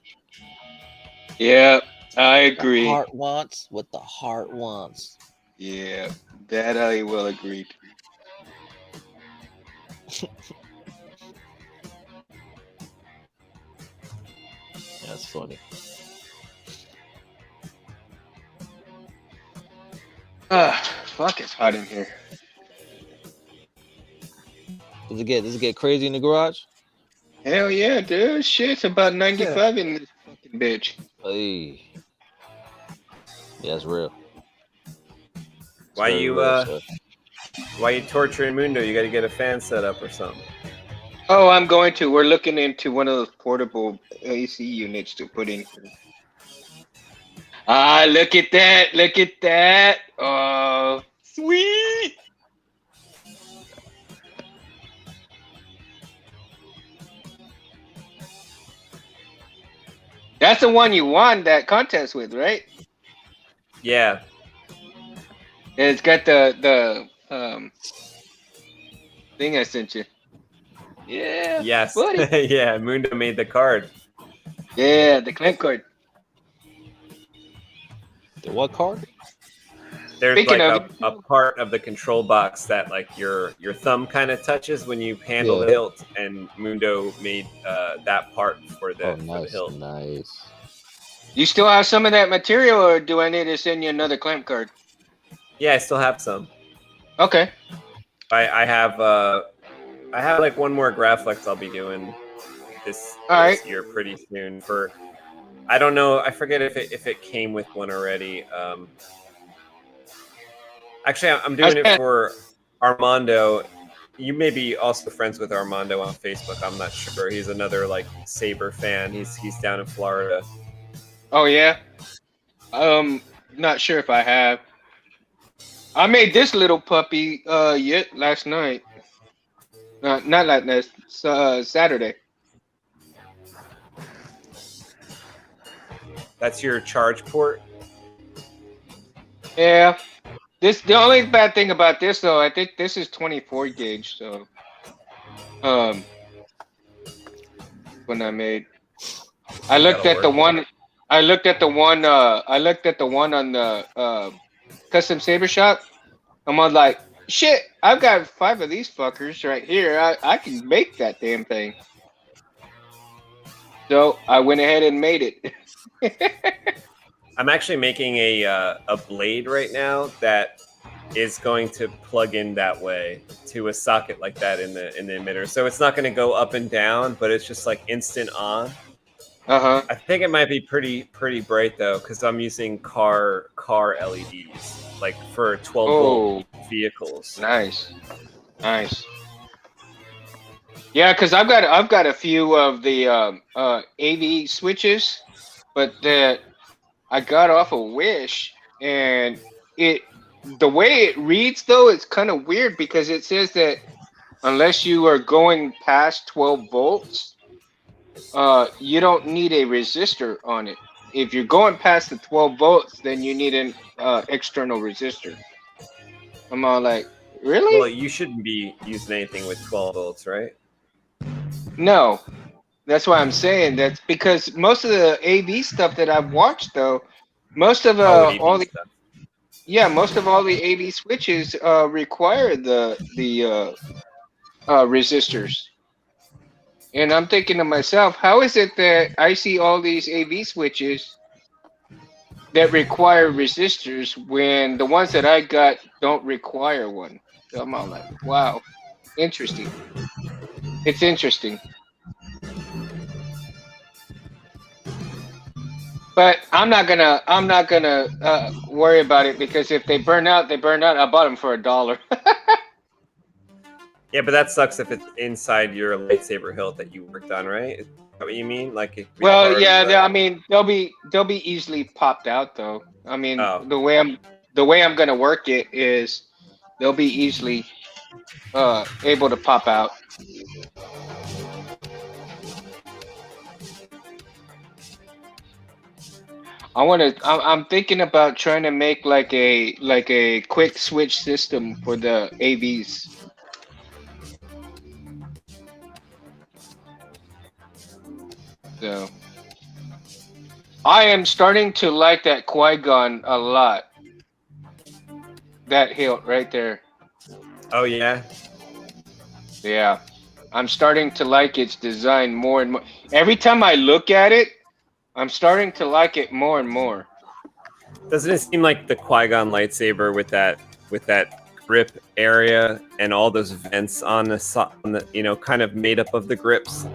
Yeah, I agree. The heart wants what the heart wants. Yeah, that I will agree. That's funny. Fuck, it's hot in here. Does it get crazy in the garage? Hell yeah, dude. Shit, it's about 95 in this fucking bitch. Hey. Yeah, it's real. Why you torturing Mundo? You got to get a fan set up or something. Oh, I'm going to. We're looking into one of those portable AC units to put in. Ah, look at that. Look at that. Oh, sweet. That's the one you won that contest with, right? Yeah. And it's got the thing I sent you. Yeah. Yes. Buddy. Yeah, Mundo made the card. Yeah, the clamp card. The what card? There's Speaking like of- a part of the control box that like your thumb kind of touches when you handle the hilt, and Mundo made that part for the, for the hilt. Nice. You still have some of that material, or do I need to send you another clamp card? Yeah, I still have some. Okay. I have like one more Graflex I'll be doing this year pretty soon. For I don't know, I forget if it came with one already. Actually, I'm doing it for Armando. You may be also friends with Armando on Facebook. I'm not sure. He's another like Saber fan. He's down in Florida. Oh yeah. Not sure if I have. I made this little puppy last night. Not like this. Saturday. That's your charge port? Yeah. The only bad thing about this though, I think this is 24 gauge, so when I made I looked at the one on the custom saber shop. I'm like, shit, I've got 5 of these fuckers right here. I can make that damn thing. So I went ahead and made it. I'm actually making a blade right now that is going to plug in that way to a socket like that in the emitter. So it's not going to go up and down, but it's just like instant on. Uh-huh. I think it might be pretty bright though, because I'm using car LEDs, like for 12 volt vehicles. Nice. Nice. Yeah, because I've got a few of the AV switches, but that I got off of Wish, and the way it reads though, it's kind of weird because it says that unless you are going past 12 volts, you don't need a resistor on it. If you're going past the 12 volts, then you need an external resistor. I'm all like, really? Well, you shouldn't be using anything with 12 volts, right? No, that's why I'm saying that's because most of the AV stuff that I've watched though, most of AV all the stuff. most of all the AV switches require the resistors. And I'm thinking to myself, how is it that I see all these AV switches that require resistors when the ones that I got don't require one? So I'm all like, wow, interesting. It's interesting. But I'm not gonna worry about it because if they burn out, they burn out. I bought them for $1. Yeah, but that sucks if it's inside your lightsaber hilt that you worked on, right? Is that what you mean? Like, it Well, recharges yeah, that? I mean they'll be easily popped out though. I mean Oh. the way I'm gonna work it is they'll be easily able to pop out. I'm thinking about trying to make like a quick switch system for the AVs. So I am starting to like that Qui-Gon a lot. That hilt right there. Oh, yeah? Yeah. I'm starting to like its design more and more. Every time I look at it, I'm starting to like it more and more. Doesn't it seem like the Qui-Gon lightsaber with that grip area and all those vents on the you know, kind of made up of the grips?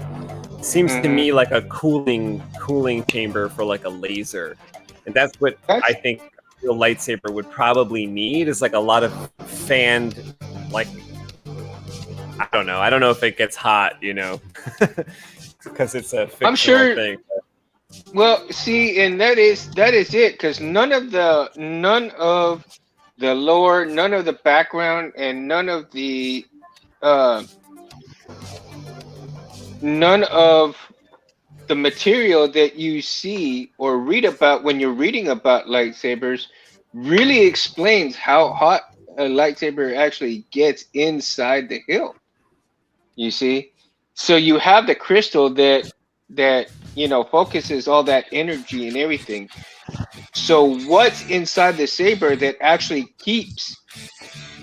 Seems to me like a cooling chamber for like a laser, and that's what I think a real lightsaber would probably need, is like a lot of fanned, like, I don't know if it gets hot, you know, because it's a fictional I'm sure thing. Well, see, and that is it, because none of the lore, none of the background, and none of the material that you see or read about when you're reading about lightsabers really explains how hot a lightsaber actually gets inside the hilt. You see, so you have the crystal that you know focuses all that energy and everything. So what's inside the saber that actually keeps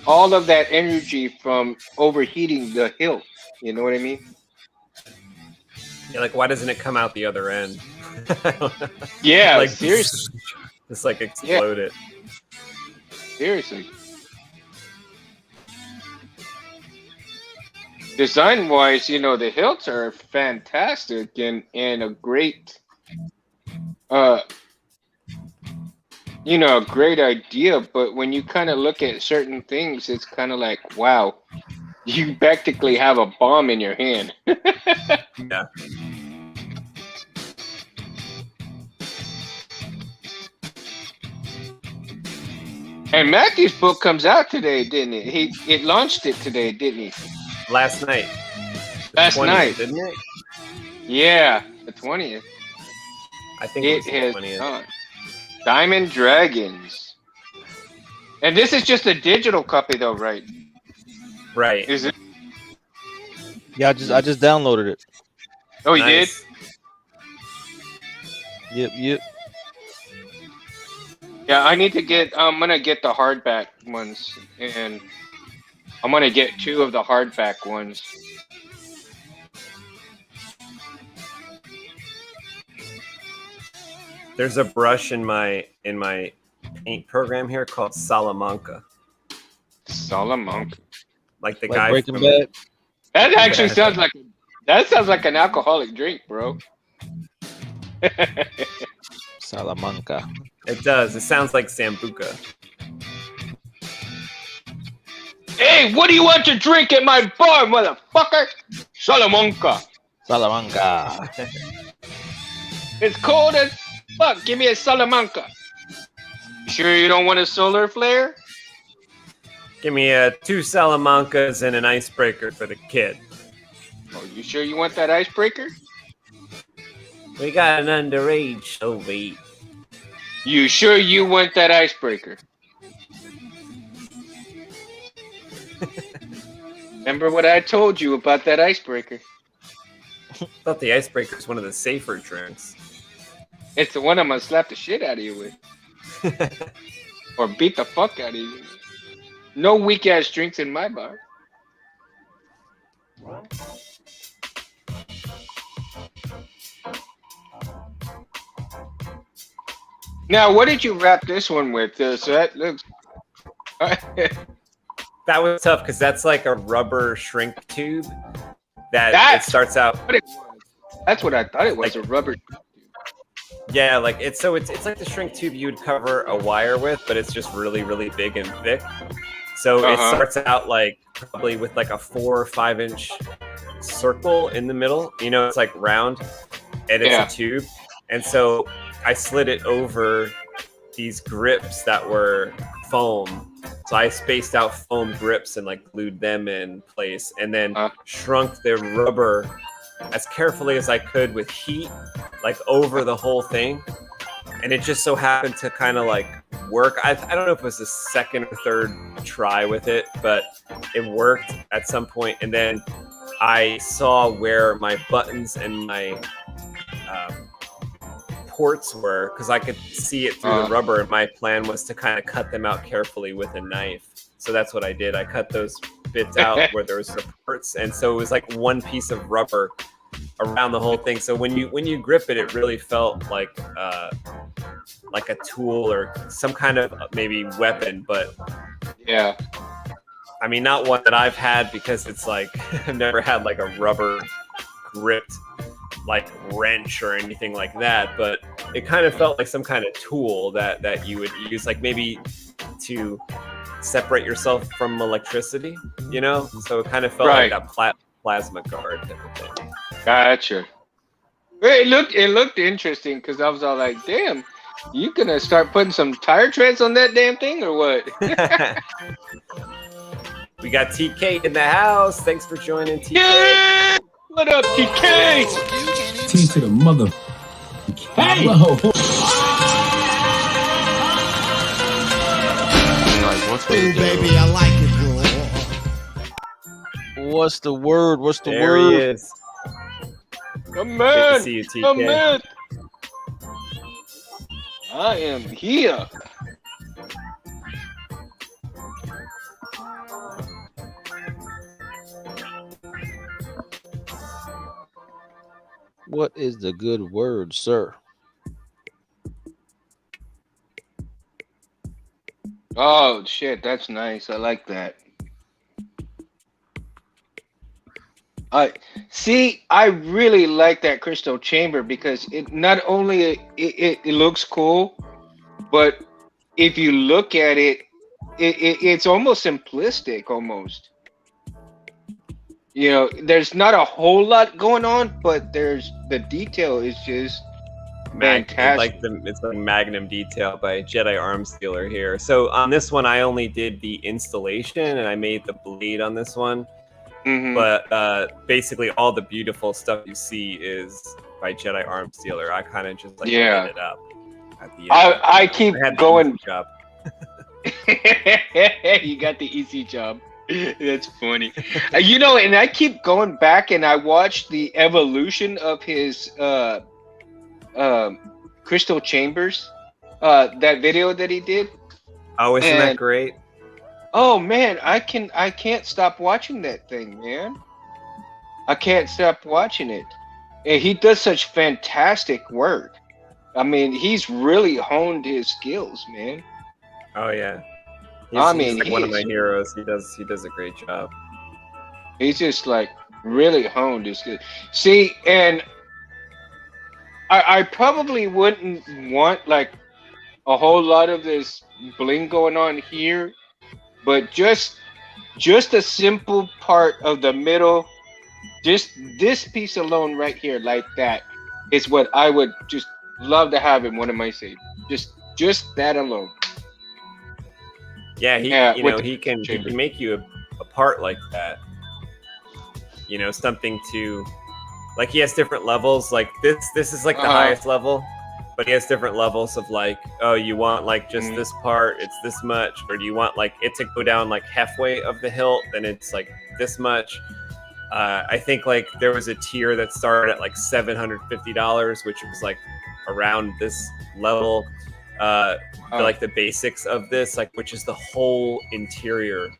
all of that energy from overheating the hilt? You know what I mean? Yeah, like, why doesn't it come out the other end? Yeah, like, seriously. Just like explode it. Seriously. Design wise, you know, the hilts are fantastic and a great you know, a great idea, but when you kind of look at certain things, it's kind of like, wow, you practically have a bomb in your hand. Yeah. And Matthew's book comes out today, didn't it? It launched it today, didn't he? Last night. Last 20th, night, didn't it? Yeah, the 20th. I think it was the has 20th. Diamond Dragons. And this is just a digital copy though, right? Right. Is it? Yeah, I just downloaded it. Oh, you did? Yep. Yeah, I'm gonna get the hardback ones, and I'm gonna get 2 of the hardback ones. There's a brush in my paint program here called Salamanca. Salamanca. Like the Like guy Breaking from Bad. That actually sounds like an alcoholic drink, bro. Salamanca. It does. It sounds like Sambuca. Hey, Hey, what do you want to drink at my bar, motherfucker? Salamanca. Salamanca. It's cold as fuck. Give me a Salamanca. Sure you don't want a solar flare? Give me 2 Salamancas and an icebreaker for the kid. Oh, you sure you want that icebreaker? We got an underage, so wait. You sure you want that icebreaker? Remember what I told you about that icebreaker? I thought the icebreaker is one of the safer drinks. It's the one I'm gonna slap the shit out of you with. Or beat the fuck out of you. No weak ass drinks in my bar. Now, what did you wrap this one with? So that looks. That was tough because that's like a rubber shrink tube that it starts out. That's what I thought it was, like, a rubber. Yeah, like it's like the shrink tube you would cover a wire with, but it's just really, really big and thick. So it starts out like probably with like a 4 or 5 inch circle in the middle. You know, it's like round and it's a tube. And so I slid it over these grips that were foam. So I spaced out foam grips and like glued them in place and then shrunk the rubber as carefully as I could with heat, like over the whole thing. And it just so happened to kind of like work. I don't know if it was the second or third try with it, but it worked at some point. And then I saw where my buttons and my ports were because I could see it through the rubber. And my plan was to kind of cut them out carefully with a knife. So that's what I did. I cut those bits out where there was the ports. And so it was like one piece of rubber around the whole thing. So when you grip it, it really felt like a tool or some kind of maybe weapon, but yeah, I mean, not one that I've had because it's like I've never had like a rubber gripped like wrench or anything like that, but it kind of felt like some kind of tool that you would use, like maybe to separate yourself from electricity, you know? So it kind of felt like that plasma guard type of thing. Gotcha. It looked interesting because I was all like, damn, you gonna start putting some tire treads on that damn thing or what? We got TK in the house. Thanks for joining, TK. Yeah! What up, TK? T to the mother. Hey! Ooh, baby, I like it, boy. What's the word? What's the There word? he is. Come Good on. to see you, TK. Come on. I am here. What is the good word, sir? Oh shit, that's nice. I like that. I really like that crystal chamber because it not only it looks cool, but if you look at it, it's almost simplistic almost. You know, there's not a whole lot going on, but there's the detail is just fantastic. It's like Magnum detail by Jedi Arms Dealer here. So on this one, I only did the installation and I made the blade on this one. Mm-hmm. But basically all the beautiful stuff you see is by Jedi Arms Dealer. I kind of just like made it up at the end. I keep going. Job. You got the easy job. That's funny. You know, and I keep going back and I watched the evolution of his crystal chambers, that video that he did. Oh, isn't that great? Oh man, I can't stop watching that thing, man. I can't stop watching it. And he does such fantastic work. I mean, he's really honed his skills, man. Oh yeah. He's like one of my heroes. He does a great job. He's just like really honed his skills. See, and I probably wouldn't want like a whole lot of this bling going on here, but just just a simple part of the middle, just this piece alone right here, like that, is what I would just love to have in one of my safes. Just that alone. Yeah, Yeah, with he the can chamber. make you a part like that. Something to, like, he has different levels. Like this is like the highest level, but he has different levels of like, oh, you want like just this part, it's this much, or do you want like it to go down like halfway of the hilt, then it's like this much. I think like there was a tier that started at like $750, which was like around this level. Like the basics of this, like, which is the whole interior.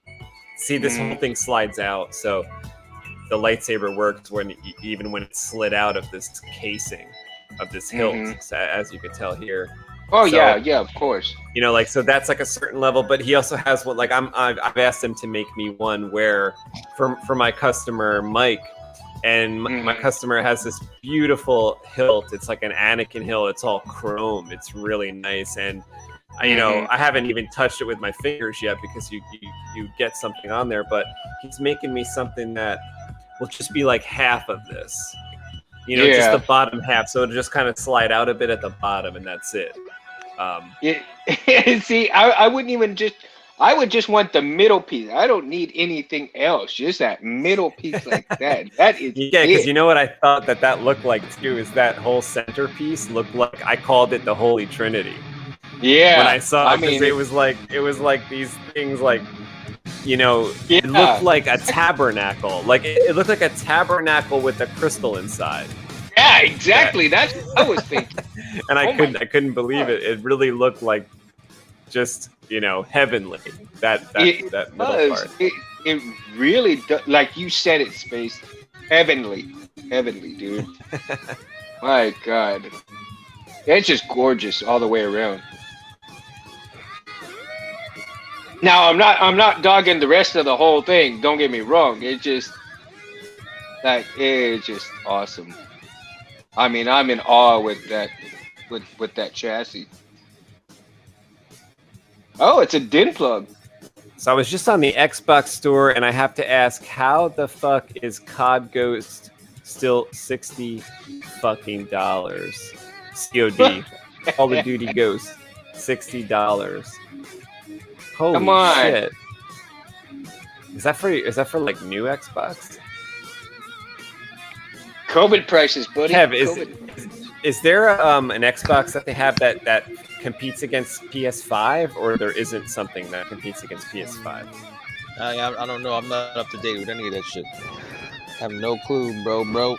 See, this whole thing slides out, so the lightsaber works even when it's slid out of this casing of this hilt, as you can tell here. Oh, so, yeah, of course. Like, so that's like a certain level, but he also has one, like, I've asked him to make me one where for my customer Mike, and my customer has this beautiful hilt. It's like an Anakin hilt. It's all chrome. It's really nice, and I haven't even touched it with my fingers yet because you get something on there, but he's making me something that will just be like half of this, just the bottom half, so it'll just kind of slide out a bit at the bottom, and that's it. See, I wouldn't even I would just want the middle piece. I don't need anything else. Just that middle piece like that. That is because you know what I thought that looked like too is that whole centerpiece looked like, I called it the Holy Trinity. Yeah. When I saw it, because it was like these things like, it looked like a tabernacle. Like it looked like a tabernacle with a crystal inside. Yeah, exactly. That's what I was thinking. And I couldn't believe it. It really looked like just, heavenly. That middle part. It really does, like you said it, Space. Heavenly, dude. My God. It's just gorgeous all the way around. Now I'm not dogging the rest of the whole thing. Don't get me wrong. It's just awesome. I mean, I'm in awe with that chassis. Oh, it's a DIN plug. So I was just on the Xbox store, and I have to ask, how the fuck is COD Ghost still $60 fucking dollars? COD, Call of Duty Ghost, $60. Holy Come on. shit! Is that for like new Xbox? COVID prices, buddy. Kev, is there an Xbox that they have that competes against PS5, or there isn't something that competes against PS5? I don't know. I'm not up to date with any of that shit. I have no clue, bro.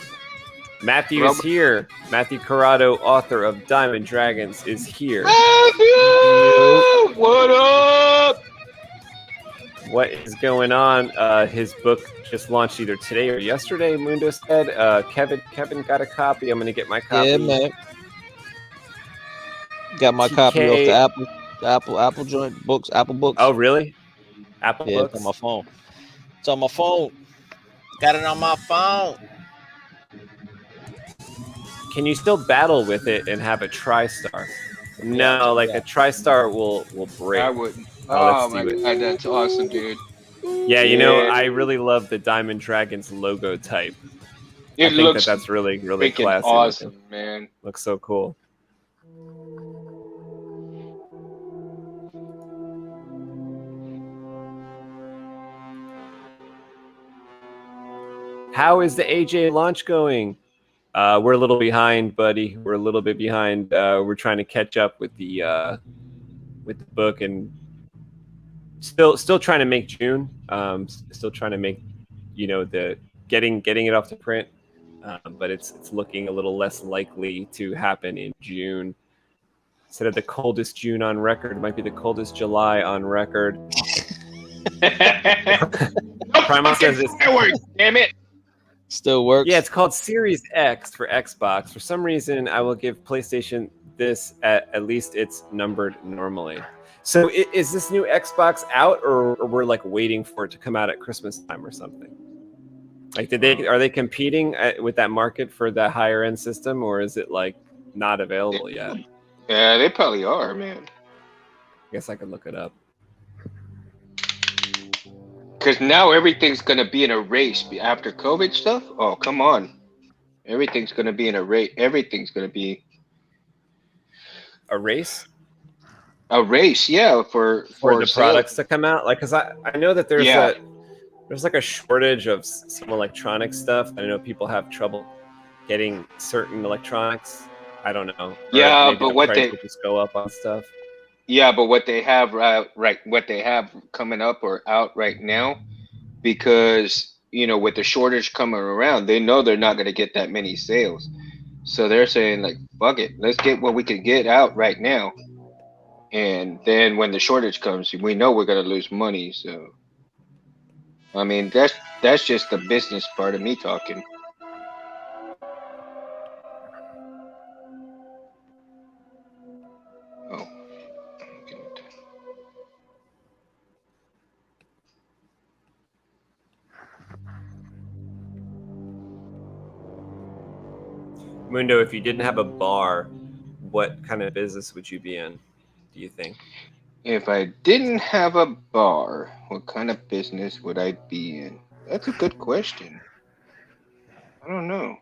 Matthew is here. Matthew Corrado, author of Diamond Dragons, is here. Matthew! What up? What is going on? His book just launched either today or yesterday, Mundo said. Kevin got a copy. I'm going to get my copy. Yeah, man. Got my copy off the Apple joint books, Apple Books. Oh, really? Apple Books? It's on my phone. It's on my phone. Got it on my phone. Can you still battle with it and have a TriStar? No, like a TriStar will break. I wouldn't. Oh, my God, that's awesome, dude. Yeah, I really love the Diamond Dragons logo type. I think that's really, really classy. Awesome, man. Looks so cool. How is the AJ launch going? We're a little behind, buddy. We're a little bit behind. We're trying to catch up with the book, and still trying to make June. Still trying to make, the getting it off to print. But it's looking a little less likely to happen in June. Instead of the coldest June on record, it might be the coldest July on record. Primal says it's fireworks, damn it. Still works. Yeah, it's called Series X for Xbox. For some reason, I will give PlayStation this at least it's numbered normally. So is this new Xbox out, or we're like waiting for it to come out at Christmas time or something? Like, are they competing with that market for that higher end system, or is it like not available yet? Yeah, they probably are, man. I guess I could look it up. Because now everything's gonna be in a race after COVID stuff. Oh, come on! Everything's gonna be in a race. Everything's gonna be A race a race. Yeah, for the sales. products to come out. Like, cause I know that there's Yeah. there's like a shortage of some electronic stuff. I know people have trouble getting certain electronics. I don't know. Or Yeah, maybe but the what price they will just go up on stuff. yeah, but what they have right, what they have coming up or out right now, because with the shortage coming around, they know they're not gonna get that many sales. So they're saying like, fuck it, let's get what we can get out right now. And then when the shortage comes, we know we're gonna lose money. So I mean, that's just the business part of me talking. Oh, Mundo, if you didn't have a bar, what kind of business would you be in, do you think? if I didn't have a bar, what kind of business would I be in? That's a good question. I don't know.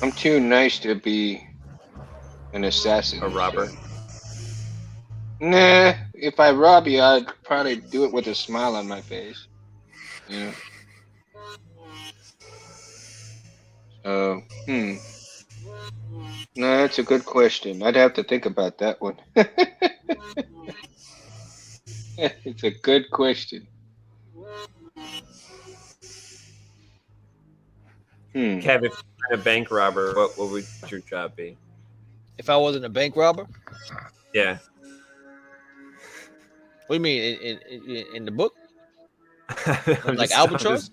I'm too nice to be an assassin. A robber? Nah, if I rob you, I'd probably do it with a smile on my face. Yeah. No, that's a good question. I'd have to think about that one. It's a good question. Kev, if you're a bank robber, what would your job be? If I wasn't a bank robber, Yeah. what do you mean in the book? I'm Like just- Albatross?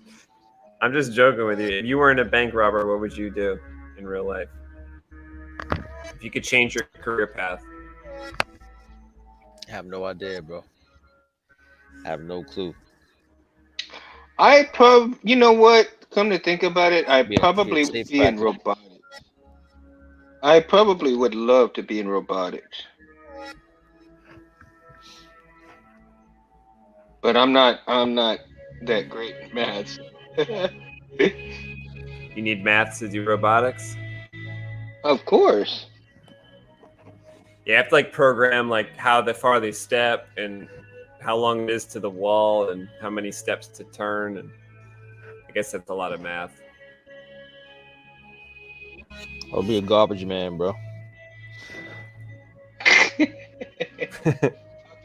I'm just joking with you. If you weren't a bank robber, what would you do in real life? If you could change your career path. I have no idea, bro. I have no clue. You know what? Come to think about it, I Be a probably safe would be in cracker. robotics. I probably would love to be in robotics. But I'm not that great at maths. You need maths to do robotics? Of course. You have to like program like how far they step and how long it is to the wall and how many steps to turn, and I guess that's a lot of math. I'll be a garbage man, bro.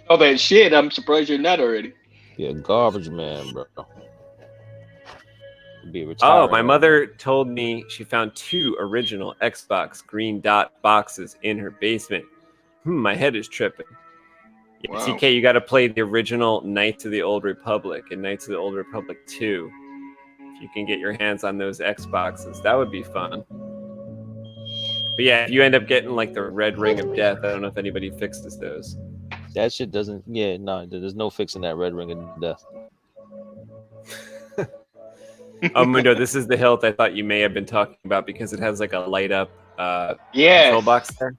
Oh, that shit. I'm surprised you're not already. Be a garbage man, bro. Be Oh, retired. my mother told me she found 2 original Xbox green dot boxes in her basement. My head is tripping. Yeah, Wow. TK, you got to play the original Knights of the Old Republic and Knights of the Old Republic 2. If you can get your hands on those Xboxes, that would be fun. But yeah, if you end up getting like the Red Ring of Death, I don't know if anybody fixes those. That shit doesn't. Yeah, no, there's no fixing that red ring of death. Oh, Mundo, this is the hilt I thought you may have been talking about because it has like a light up control Yeah. box there.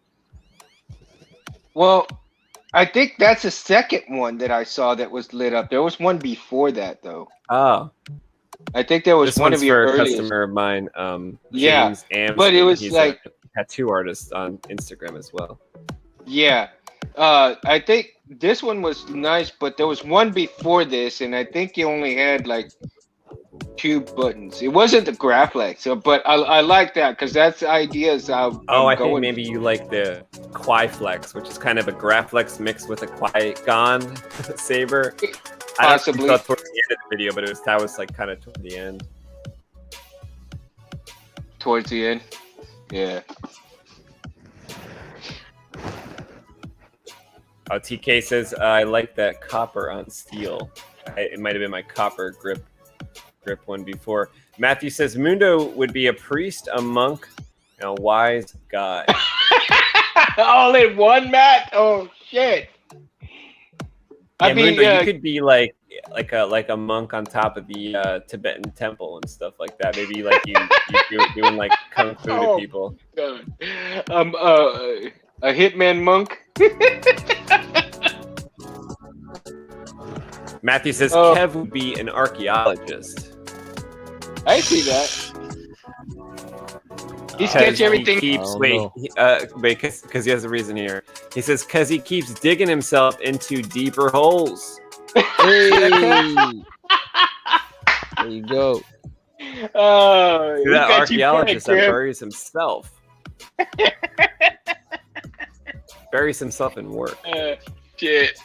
Well, I think that's the second one that I saw that was lit up. There was one before that though. Oh, I think there was this one one's of your for a earliest. customer of mine, Yeah, James Amston. but it was He's like- a tattoo artist on Instagram as well. Yeah. I think this one was nice, but there was one before this, and I think you only had like 2 buttons. It wasn't the Graphics, so but I like that because that's the ideas Oh, I'm I think going maybe you like the Qui-Flex, which is kind of a Graphics mixed with a Qui-Gon saber. I don't Possibly. know if you saw towards the end of the video, but that was like kind of toward the end. towards the end. Yeah. Oh, TK says I like that copper on steel. It might have been my copper grip one before. Matthew says Mundo would be a priest, a monk, and a wise guy. All in one, Matt. Oh shit. I Yeah, mean, Mundo, you could be like a monk on top of the Tibetan temple and stuff like that. Maybe like you doing like kung fu to Oh. people. God. A hitman monk. Matthew says Oh. Kev would be an archaeologist. I see that. He sketch everything. He keeps, because he has a reason here. He says because he keeps digging himself into deeper holes. Hey. There you go. Oh, See, that archaeologist that buries himself. Buries himself in work. Shit.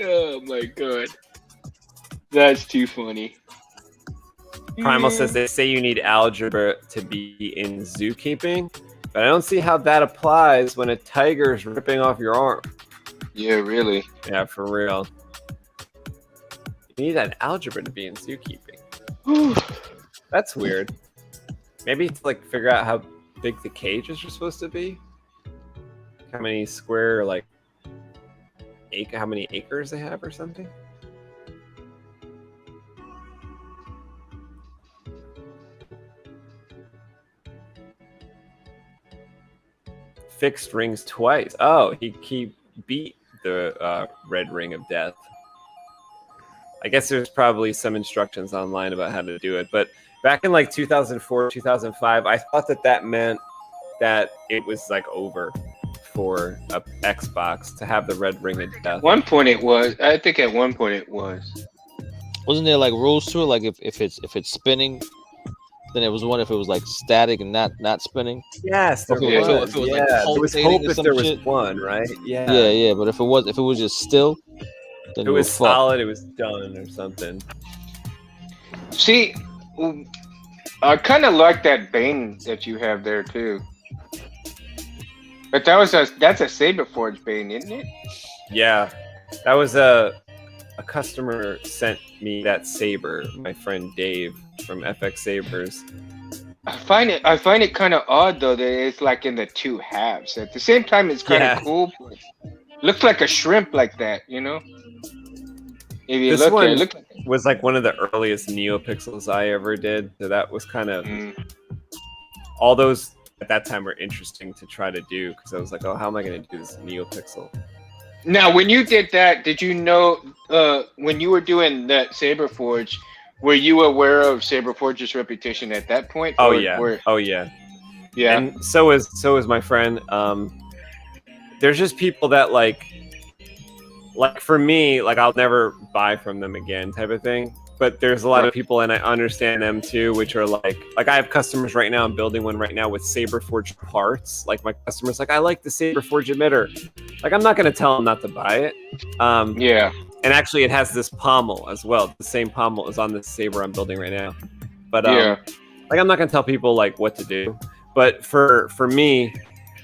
Oh my god. That's too funny. Primal says they say you need algebra to be in zookeeping, but I don't see how that applies when a tiger's ripping off your arm. Yeah, really. Yeah, for real. You need that algebra to be in zookeeping. That's weird. Maybe to like figure out how big the cages are supposed to be. How many square how many acres they have or something. Fixed rings twice. Oh, he beat the red ring of death. I guess there's probably some instructions online about how to do it, but back in like 2004, 2005, I thought that meant that it was like over for a Xbox to have the red ring of death. One point it was. I think at one point it was. Wasn't there like rules to it? Like if it's spinning, then it was one. If it was like static and not spinning. Yes, there Okay, was. if it was, like, Yeah, there was hope pulsating or if some there was shit. one, right? Yeah. Yeah. But if it was just still, then If it you were was fucked. solid, it was done or something. See, I kind of like that Bane that you have there too. But that's a Saberforge Bane, isn't it? Yeah, that was a customer sent me that saber. My friend Dave from FX Sabers. I find it kind of odd though that it's like in the two halves. At the same time, it's kind of cool. But looks like a shrimp like that, you know. If you This look one at it, was like one of the earliest NeoPixels I ever did. So that was kind of all those at that time were interesting to try to do because I was like, oh, how am I going to do this NeoPixel? Now, when you did that, did you know when you were doing that Saberforge, were you aware of Saberforge's reputation at that point? Oh or yeah, yeah. And so is my friend. There's just people that like for me, like I'll never buy from them again, type of thing. But there's a lot of people, and I understand them too, which are like I have customers right now. I'm building one right now with Saberforge parts. Like my customers, like I like the Saberforge emitter. Like I'm not gonna tell them not to buy it. Yeah. And actually, it has this pommel as well. The same pommel is on this saber I'm building right now. But like I'm not gonna tell people like what to do. But for me,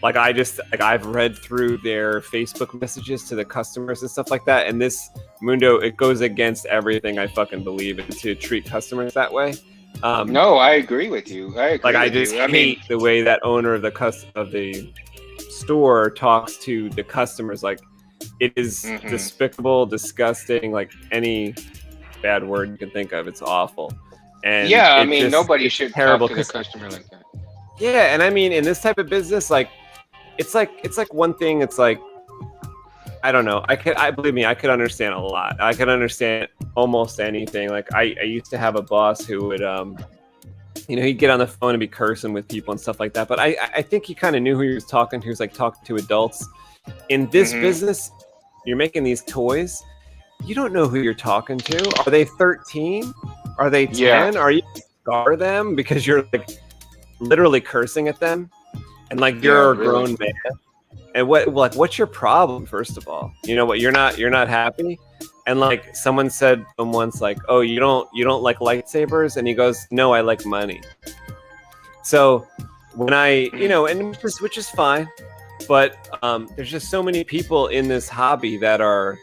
like I've read through their Facebook messages to the customers and stuff like that. And this Mundo, it goes against everything I fucking believe in to treat customers that way. No, I agree with you. I just hate the way that owner of the store talks to the customers. Like it is despicable, disgusting, like any bad word you can think of. It's awful. And yeah, I mean nobody should terrible talk to the customer like that. Yeah, and I mean in this type of business, like it's like one thing. It's like I don't know. Believe me, I could understand a lot. I could understand almost anything. Like I used to have a boss who would he'd get on the phone and be cursing with people and stuff like that. But I think he kind of knew who he was talking to. He was like talking to adults. In this business, you're making these toys. You don't know who you're talking to. Are they 13? Are they 10? Yeah. Are you scar them because you're like literally cursing at them? And like you're a grown man. And what's your problem, first of all? You know what, you're not happy? And like someone said once, like, oh, you don't like lightsabers? And he goes, no, I like money. So when and which is fine, but there's just so many people in this hobby that are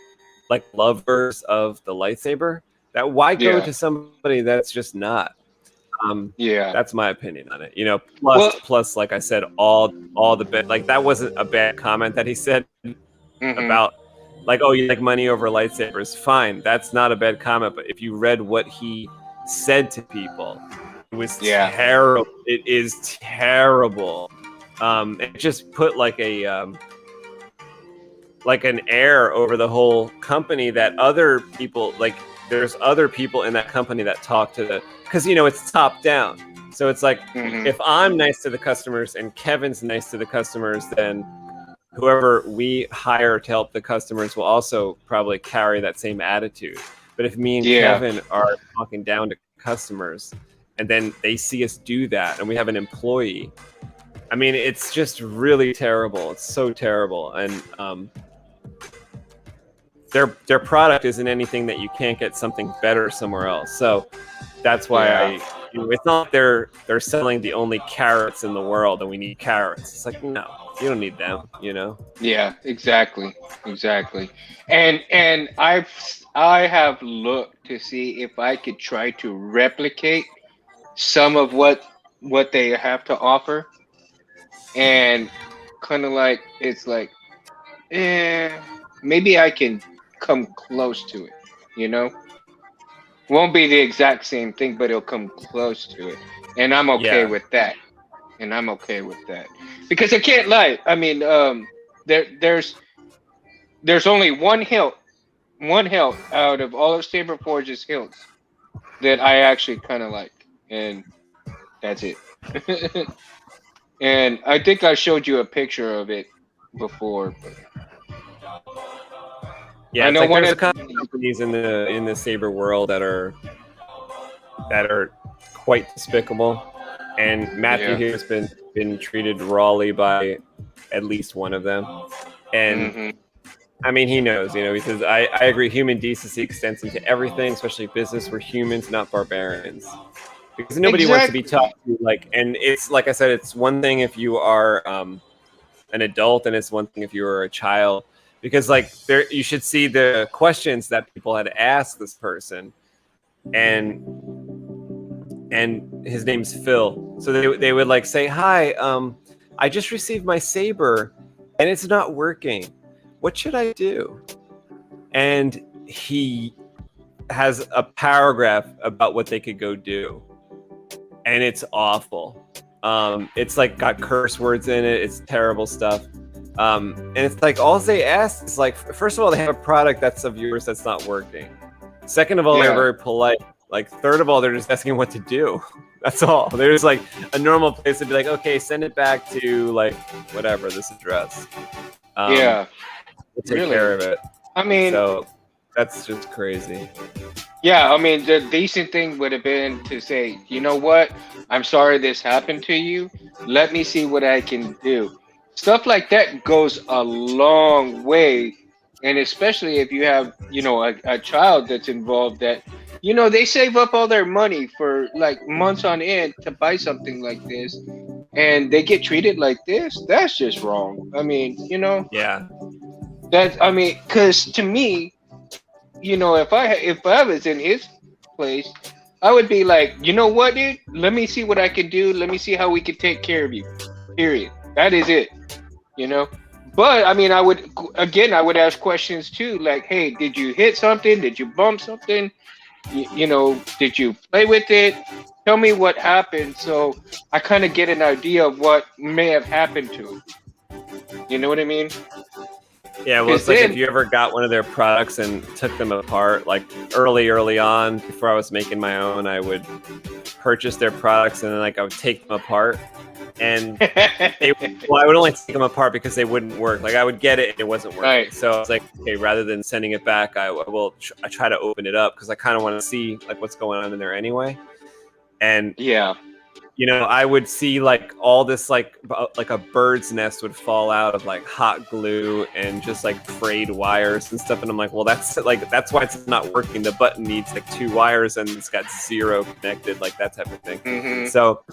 like lovers of the lightsaber that why go to somebody that's just not. That's my opinion on it. Plus, like I said, all the bit, like that wasn't a bad comment that he said about like, oh, you like money over lightsabers. Fine, that's not a bad comment. But if you read what he said to people, it was terrible. It is terrible. It just put like a like an air over the whole company that other people, like there's other people in that company that talk to the, because you know it's top down. So it's like if I'm nice to the customers and Kevin's nice to the customers, then whoever we hire to help the customers will also probably carry that same attitude. But if me and Kevin are talking down to customers and then they see us do that and we have an employee, I mean, it's just really terrible. It's so terrible. And their product isn't anything that you can't get something better somewhere else. So that's why it's not they're selling the only carrots in the world and we need carrots. It's like, no, you don't need them, you know? Yeah, exactly. And I have looked to see if I could try to replicate some of what they have to offer, and kind of like it's like, maybe I can come close to it, you know? Won't be the exact same thing, but it'll come close to it, and I'm okay with that. Because I can't lie. I mean, there's only one hilt out of all of Saberforge's hilts that I actually kind of like, and that's it. And I think I showed you a picture of it before. But yeah, I know like there's a couple of companies in the Saber world that are quite despicable, and Matthew here has been treated rawly by at least one of them, and I mean, he knows, you know, he says, I agree, human decency extends into everything, especially business. We're humans, not barbarians. Because nobody wants to be talked to, like, and it's, like I said, it's one thing if you are an adult, and it's one thing if you are a child. Because, like, you should see the questions that people had asked this person. And his name's Phil. So they would, like, say, hi, I just received my Saber, and it's not working. What should I do? And he has a paragraph about what they could go do. And it's awful. It's like got curse words in it. It's terrible stuff. And it's like all they ask is like, first of all, they have a product that's of yours that's not working. Second of all, they're very polite. Like, third of all, they're just asking what to do. That's all. There's like a normal place to be like, okay, send it back to like whatever this address. We'll take care of it. I mean, so that's just crazy. Yeah, I mean, the decent thing would have been to say, you know what? I'm sorry this happened to you. Let me see what I can do. Stuff like that goes a long way. And especially if you have, you know, a child that's involved that, you know, they save up all their money for like months on end to buy something like this, and they get treated like this. That's just wrong. I mean, you know. Yeah. I mean, because to me, you know, if I was in his place, I would be like, you know what, dude? Let me see what I can do. Let me see how we can take care of you. Period. That is it. You know. But I mean, I would ask questions too, like, hey, did you hit something? Did you bump something? You know, did you play with it? Tell me what happened, so I kind of get an idea of what may have happened to him. You know what I mean? Yeah, well, it's like if you ever got one of their products and took them apart, like early on, before I was making my own, I would purchase their products and then like I would take them apart. And I would only take them apart because they wouldn't work. Like I would get it and it wasn't working. Right. So I was like, okay, rather than sending it back, I try to open it up because I kind of want to see like what's going on in there anyway. And yeah, you know, I would see like all this like a bird's nest would fall out of like hot glue and just like frayed wires and stuff. And I'm like, well, that's why it's not working. The button needs like 2 wires and it's got 0 connected, like that type of thing. Mm-hmm. So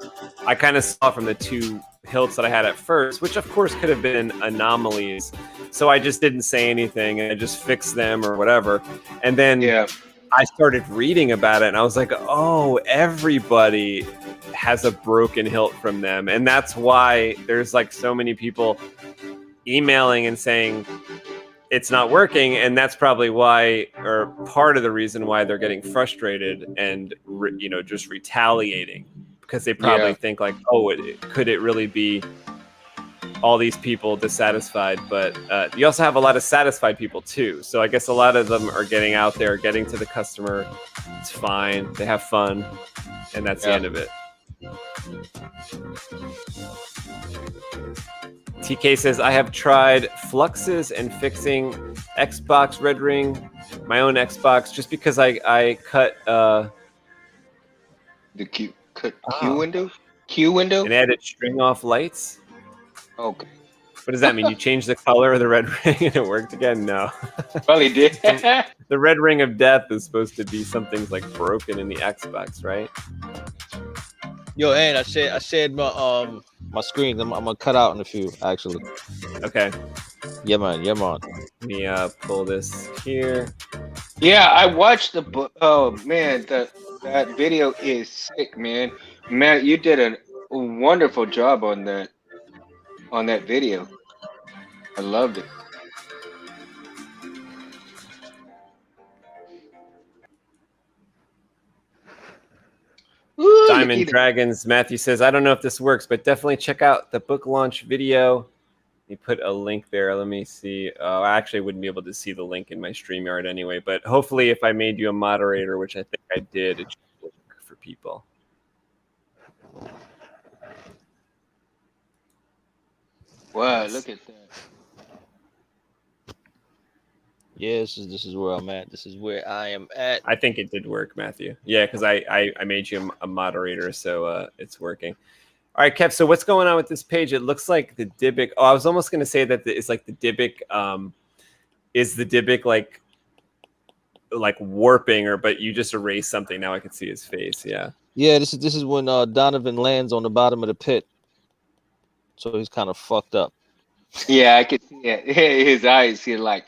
I kind of saw from the 2 hilts that I had at first, which of course could have been anomalies. So I just didn't say anything and I just fixed them or whatever. And then I started reading about it and I was like, oh, everybody has a broken hilt from them. And that's why there's like so many people emailing and saying it's not working. And that's probably why, or part of the reason why they're getting frustrated and, you know, just retaliating because they probably think like, oh, could it really be all these people dissatisfied, but you also have a lot of satisfied people too. So I guess a lot of them are getting out there, getting to the customer. It's fine. They have fun, and that's the end of it. TK says, I have tried fluxes and fixing Xbox Red Ring, my own Xbox, just because I cut the Q window? Q window? and added string off lights. Okay. What does that mean? You changed the color of the red ring and it worked again? No. Probably did. The red ring of death is supposed to be something's like broken in the Xbox, right? Yo, and I shared my my screen. I'm gonna cut out in a few actually. Okay. Yeah, man. Let me pull this here. Yeah, I watched the book. Oh man, that video is sick, man. Matt, you did a wonderful job on that video. I loved it. Ooh, Diamond Nikita. Dragons. Matthew says, I don't know if this works, but definitely check out the book launch video. You put a link there. Let me see. I actually wouldn't be able to see the link in my StreamYard anyway, but hopefully if I made you a moderator, which I think I did, it should work for people. Wow, look at that. Yeah, this is where I'm at. This is where I am at. I think it did work, Matthew. Yeah, because I made you a moderator, so it's working. All right, Kev, so what's going on with this page? It looks like the Dybbuk. Oh, I was almost going to say that it's like the Dybbuk. Is the Dybbuk like warping, but you just erased something? Now I can see his face. Yeah. Yeah, this is when Donovan lands on the bottom of the pit. So he's kind of fucked up. Yeah, I could see it. His eyes, he's like,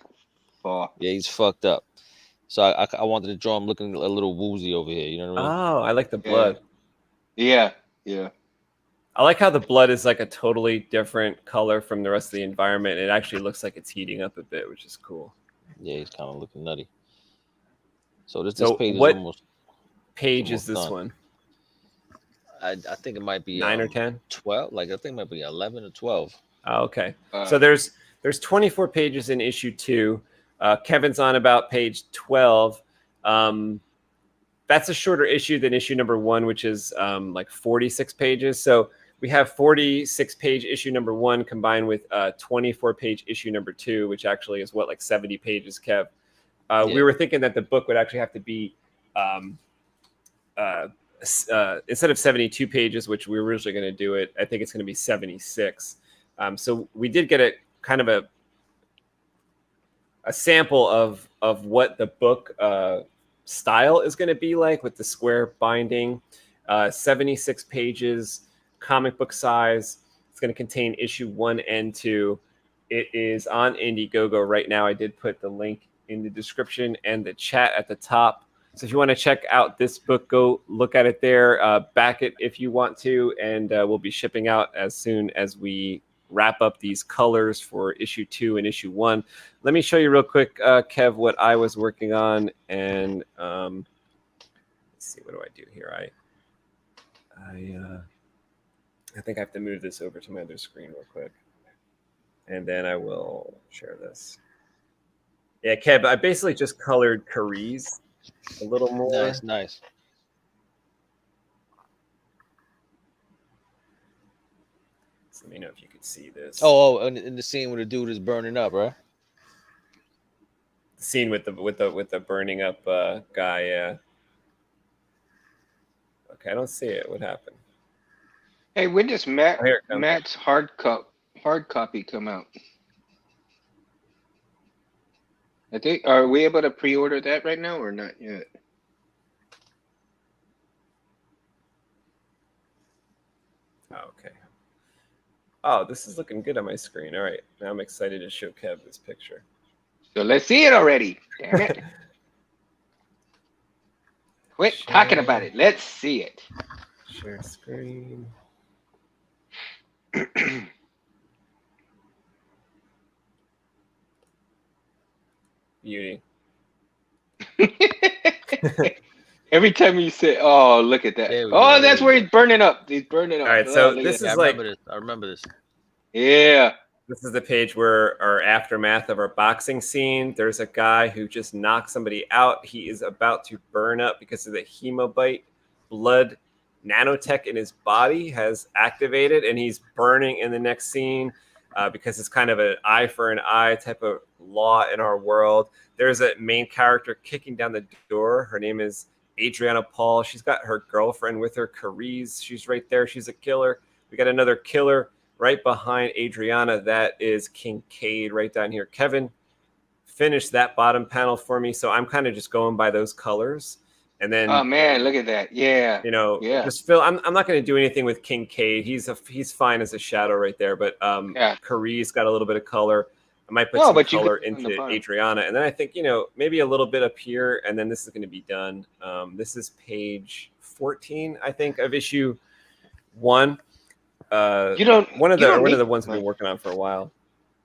oh. Yeah, he's fucked up. So I wanted to draw him looking a little woozy over here. You know what I mean? Oh, I like the blood. Yeah. I like how the blood is like a totally different color from the rest of the environment. It actually looks like it's heating up a bit, which is cool. Yeah, he's kind of looking nutty. So this page is what almost page is this done. one? I think it might be 9 or 10? 12. Like I think it might be 11 or 12. Oh, okay. So there's 24 pages in issue 2. Kevin's on about page 12. That's a shorter issue than issue number 1, which is like 46 pages. So we have 46-page issue number 1 combined with 24-page issue number 2, which actually is like 70 pages, Kev. We were thinking that the book would actually have to be instead of 72 pages, which we were originally going to do it, I think it's going to be 76. So we did get a kind of a sample of what the book style is going to be like with the square binding. 76 pages, comic book size. It's going to contain issue 1 and 2. It is on Indiegogo right now. I did put the link in the description and the chat at the top. So if you want to check out this book, go look at it there. Back it if you want to, and we'll be shipping out as soon as we wrap up these colors for issue 2 and issue 1. Let me show you real quick, Kev, what I was working on. And let's see, what do I do here? I think I have to move this over to my other screen real quick. And then I will share this. Yeah, Kev, I basically just colored Carice a little more. Nice. So let me know if you could see this. Oh, in the scene where the dude is burning up, right? The scene with the burning up guy. Yeah. Okay, I don't see it. What happened? Hey, when does Matt's hard copy come out? I think, are we able to pre-order that right now or not yet? Okay. Oh, this is looking good on my screen. All right, now I'm excited to show Kev this picture. So let's see it already. Damn it. Quit talking about it. Let's see it. Share screen. Beauty. Every time you say, "Oh, look at that!" Oh, that's where he's burning up. He's burning up. All right, so this is I like remember this. Yeah. This is the page where our aftermath of our boxing scene. There's a guy who just knocked somebody out. He is about to burn up because of the hemobite blood nanotech in his body has activated, and he's burning in the next scene because it's kind of an eye for an eye type of law in our world. There's a main character kicking down the door. Her name is Adriana Paul. She's got her girlfriend with her, Carice. She's right there. She's a killer. We got another killer right behind Adriana. That is Kincaid right down here. Kevin finished that bottom panel for me, so I'm kind of just going by those colors. And then, oh man, look at that. Yeah. You know, yeah. just Phil. I'm not going to do anything with Kincaid. He's fine as a shadow right there. But Carice got a little bit of color. I might put some color into Adriana, and then I think maybe a little bit up here, and then this is going to be done. This is page 14, I think, of issue 1. One of the ones we've been working on for a while.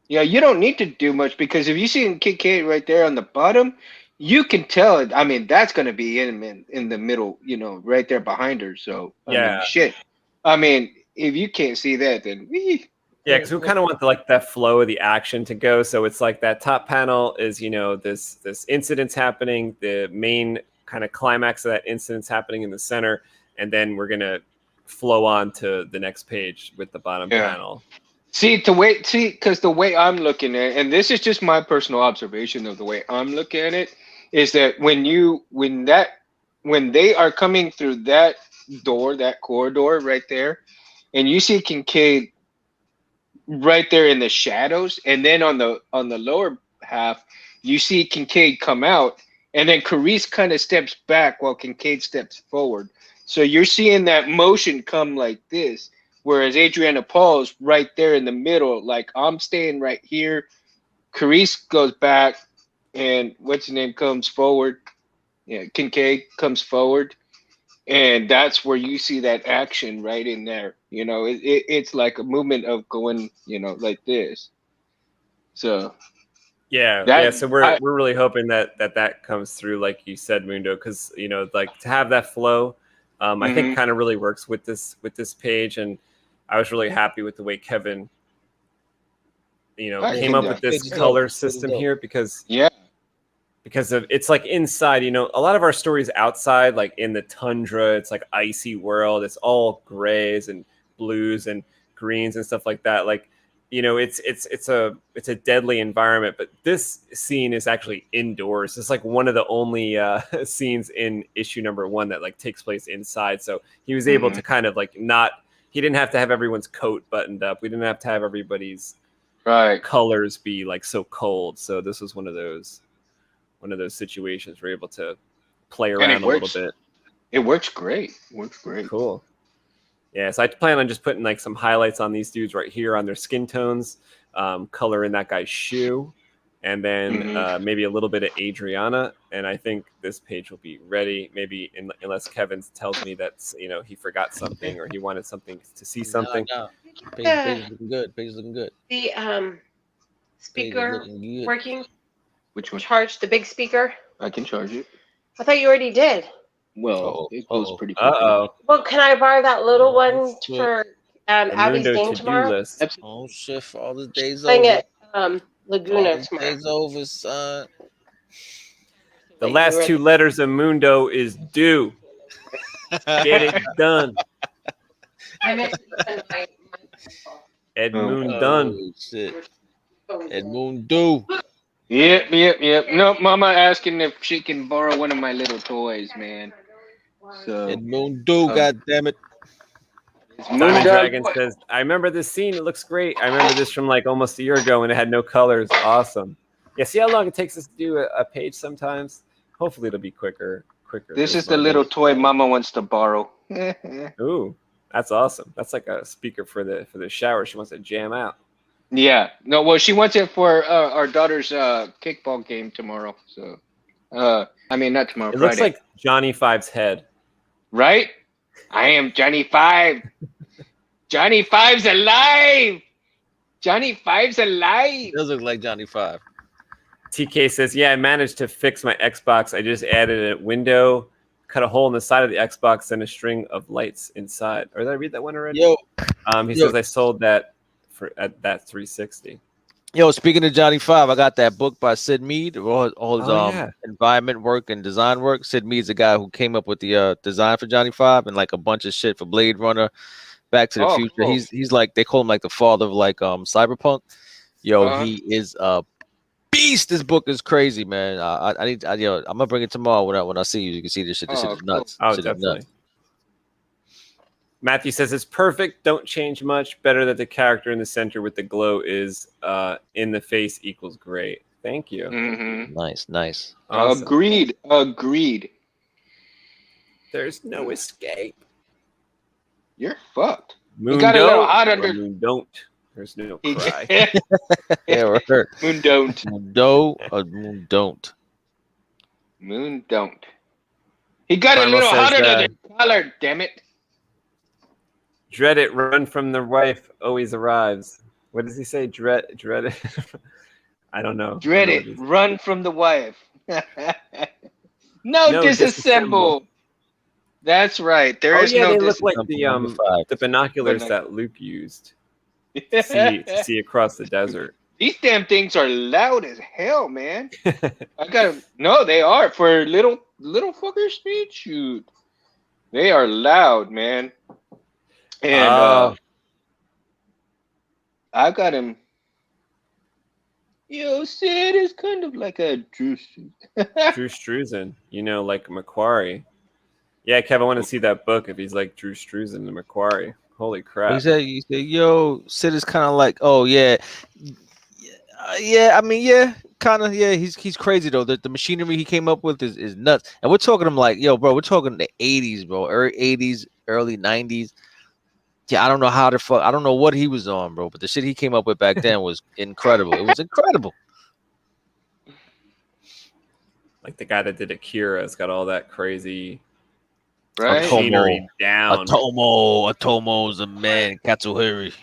Yeah, you don't need to do much because if you see Kincaid right there on the bottom, you can tell it. I mean, that's going to be in the middle, right there behind her. So I mean, shit. I mean, if you can't see that, then yeah, because we kind of want that flow of the action to go. So it's like that top panel is this incident's happening, the main kind of climax of that incident's happening in the center, and then we're gonna flow on to the next page with the bottom panel. Because the way I'm looking at it, and this is just my personal observation of the way I'm looking at it, is that when they are coming through that door, that corridor right there, and you see Kincaid right there in the shadows, and then on the lower half, you see Kincaid come out, and then Carice kind of steps back while Kincaid steps forward. So you're seeing that motion come like this, whereas Adriana Paul's right there in the middle, like I'm staying right here. Carice goes back, and what's his name comes forward. Yeah, Kincaid comes forward, and that's where you see that action right in there. It's like a movement of going, like this. So. So we're really hoping that comes through, like you said, Mundo, because like to have that flow. I think kind of really works with this page, and I was really happy with the way Kevin, came up with this color system here because of it's like inside. A lot of our stories outside, like in the tundra, it's like icy world. It's all grays and blues and greens and stuff like that. Like it's a deadly environment, but this scene is actually indoors. It's like one of the only scenes in issue number 1 that like takes place inside. So he was able to kind of like he didn't have to have everyone's coat buttoned up. We didn't have to have everybody's colors be like so cold. So this was one of those situations we're able to play around a little bit. It works great. Cool. Yeah, so I plan on just putting like some highlights on these dudes right here on their skin tones, color in that guy's shoe, and then maybe a little bit of Adriana. And I think this page will be ready. Maybe unless Kevin tells me that he forgot something or he wanted something to see something. No. Page is looking good. Page is looking good. The speaker working. Which one? Charge the big speaker. I can charge it. I thought you already did. Well, it goes pretty quick. Well, can I borrow that little one for Abby's game tomorrow? List. Oh shit! For all the days Playing over. at Laguna tomorrow. Days over, son. The last 2 letters of Mundo is do. Get it done. I meant to send my Edmund done. Oh, shit. Edmund do. Yep. No, Mama asking if she can borrow one of my little toys, man. So Edmund do, goddammit. Diamond Dragon says, I remember this scene. It looks great. I remember this from like almost a year ago when it had no colors. Awesome. Yeah, see how long it takes us to do a page sometimes? Hopefully it'll be quicker. This is the little toy Mama wants to borrow. Ooh, that's awesome. That's like a speaker for the shower. She wants to jam out. Yeah. No, well, she wants it for our daughter's kickball game tomorrow. So, I mean, not tomorrow. It Friday. looks like Johnny Five's head. Right? I am Johnny Five. Johnny Five's alive. Johnny Five's alive. It does look like Johnny Five. TK says, yeah, I managed to fix my Xbox. I just added a window, cut a hole in the side of the Xbox, and a string of lights inside. Or did I read that one already? Yo. He says I sold that for at that 360. Yo, speaking of Johnny Five, I got that book by Sid Mead, all his environment work and design work. Sid Mead's the guy who came up with the design for Johnny Five and like a bunch of shit for Blade Runner, Back to the Future. Cool. He's like, they call him like the father of like cyberpunk. Yo, he is a beast. This book is crazy, man. I'm gonna bring it tomorrow when I see you. You can see this shit. This shit is nuts. Oh, shit definitely. Is nuts. Matthew says it's perfect. Don't change much. Better that the character in the center with the glow is in the face equals great. Thank you. Mm-hmm. Nice. Awesome. Agreed. There's no escape. You're fucked. Moon you got a little hot under. under. Moon don't. There's no cry. Yeah, we're hurt. Moon don't. Moon do or moon don't. Moon don't. He got Primal a little says, hot under the collar. Damn it. Dread it, run from the wife always arrives. What does he say? Dread it. I don't know. Dread it, run from the wife. no, disassemble. That's right. There is no. They look like the binoculars that Luke used to see across the desert. These damn things are loud as hell, man. No, they are for little fucker speed shoot. They are loud, man. And I got him. Yo, Sid is kind of like a Drew Struzan, like Macquarie. Yeah, Kev, I want to see that book if he's like Drew Struzan and Macquarie. Holy crap. You said, yo, Sid is kind of like, oh, yeah. Kind of, yeah. He's crazy, though. The machinery he came up with is nuts. And we're talking him like, yo, bro, we're talking the 80s, bro. Early 80s, early 90s. Yeah, I don't know how the fuck. I don't know what he was on, bro. But the shit he came up with back then was incredible. It was incredible. Like the guy that did Akira has got all that crazy machinery down. Atomo's a man. Katsuhiri.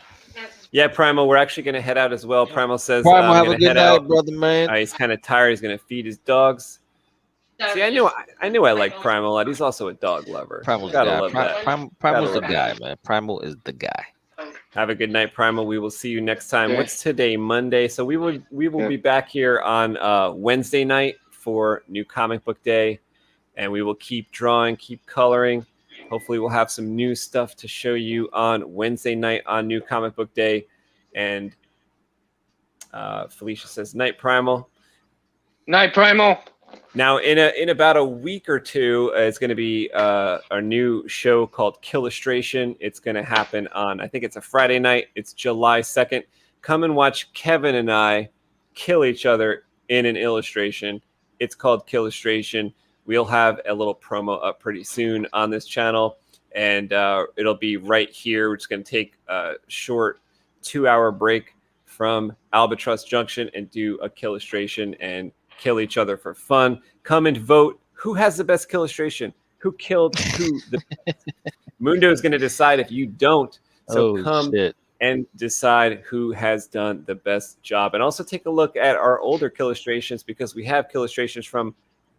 Yeah, Primal, we're actually going to head out as well. Primal says, Primal, have a good night, brother, man. He's kind of tired. He's going to feed his dogs. See, I knew I liked Primal a lot. He's also a dog lover. Primal's the guy. Primal's the guy, man. Primal is the guy. Have a good night, Primal. We will see you next time. What's today? Monday. So we will be back here on Wednesday night for New Comic Book Day, and we will keep drawing, keep coloring. Hopefully, we'll have some new stuff to show you on Wednesday night on New Comic Book Day. And Felicia says, "Night, Primal." Night, Primal. Now, in about a week or two, it's going to be a new show called Killustration. It's going to happen on, I think it's a Friday night. It's July 2nd. Come and watch Kevin and I kill each other in an illustration. It's called Killustration. We'll have a little promo up pretty soon on this channel, and it'll be right here. We're just going to take a short 2-hour break from Albatross Junction and do a Killustration and kill each other for fun. Come and vote. Who has the best Killustration? Who killed who? Mundo is going to decide if you don't. So come and decide who has done the best job. And also take a look at our older Killustrations, because we have Killustrations from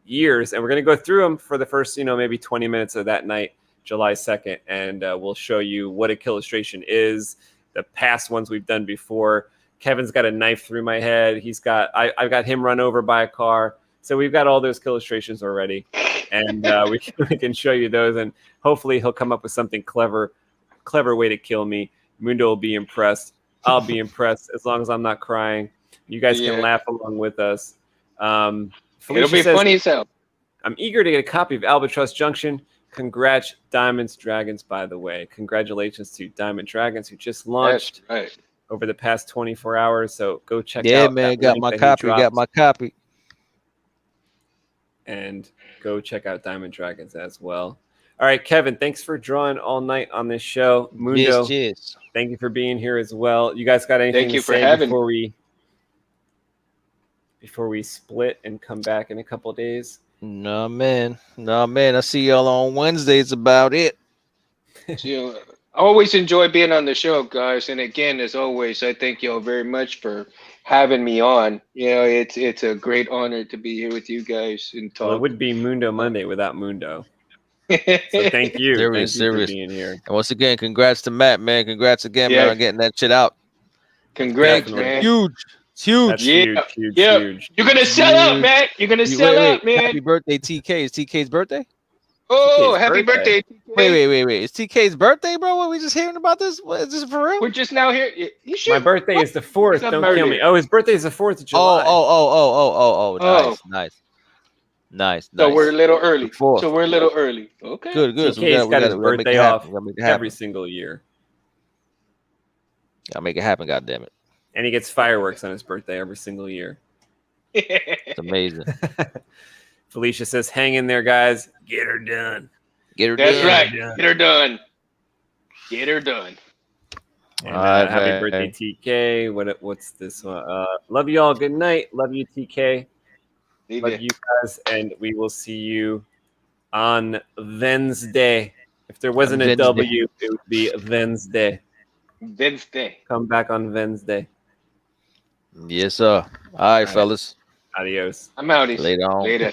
years, and we're going to go through them for the first, maybe 20 minutes of that night, July 2nd. And we'll show you what a Killustration is, the past ones we've done before. Kevin's got a knife through my head. I've got him run over by a car. So we've got all those Killustrations already, and we can show you those. And hopefully he'll come up with something clever way to kill me. Mundo will be impressed. I'll be impressed as long as I'm not crying. You guys can laugh along with us. It'll be funny as hell. I'm eager to get a copy of Albatross Junction. Congrats, Diamonds Dragons, by the way. Congratulations to Diamond Dragons, who just launched. That's right. Over the past 24 hours. So go check out. Yeah, man, got my copy. And go check out Diamond Dragons as well. All right, Kevin, thanks for drawing all night on this show. Mundo, yes. Thank you for being here as well. You guys got anything to say before we split and come back in a couple of days? No, man. I see y'all on Wednesday. It's about it. I always enjoy being on the show, guys. And again, as always, I thank y'all very much for having me on. It's a great honor to be here with you guys and talk. Well, it would be Mundo Monday without Mundo. So thank you. Serious. For being here. And once again, congrats to Matt, man. Congrats again, man, on getting that shit out. Congrats, Definitely. man. Huge. It's huge. That's Yeah, huge, yeah. huge. You're gonna sell out, Huge. man. You're gonna Wait, sell out, wait. man. Happy birthday, TK. Is TK's birthday? Oh, TK's happy birthday, TK. Wait. It's TK's birthday, bro? What, we just hearing about this? What, is this for real? We're just now here. You should. My birthday is the 4th. It's a Don't kill me. murder. Oh, his birthday is the 4th of July. Oh. Oh. Nice. So we're a little early. Before. So we're a little early. Okay. Good. So TK's got his we gotta make birthday it happen. off We gotta make it every happen. single year. Gotta make it happen, goddammit. And he gets fireworks on his birthday every single year. It's amazing. Felicia says, hang in there, guys. Get her done. Get her That's done. right. Get her done. Get her done. And, All right, happy man. birthday, TK. What's this one? Love you all. Good night. Love you, TK. Love you guys. And we will see you on Wednesday. If there wasn't a Wednesday. W, it would be Wednesday. Wednesday. Come back on Wednesday. Yes, sir. All right, fellas. Adios. I'm out. Later on. Later.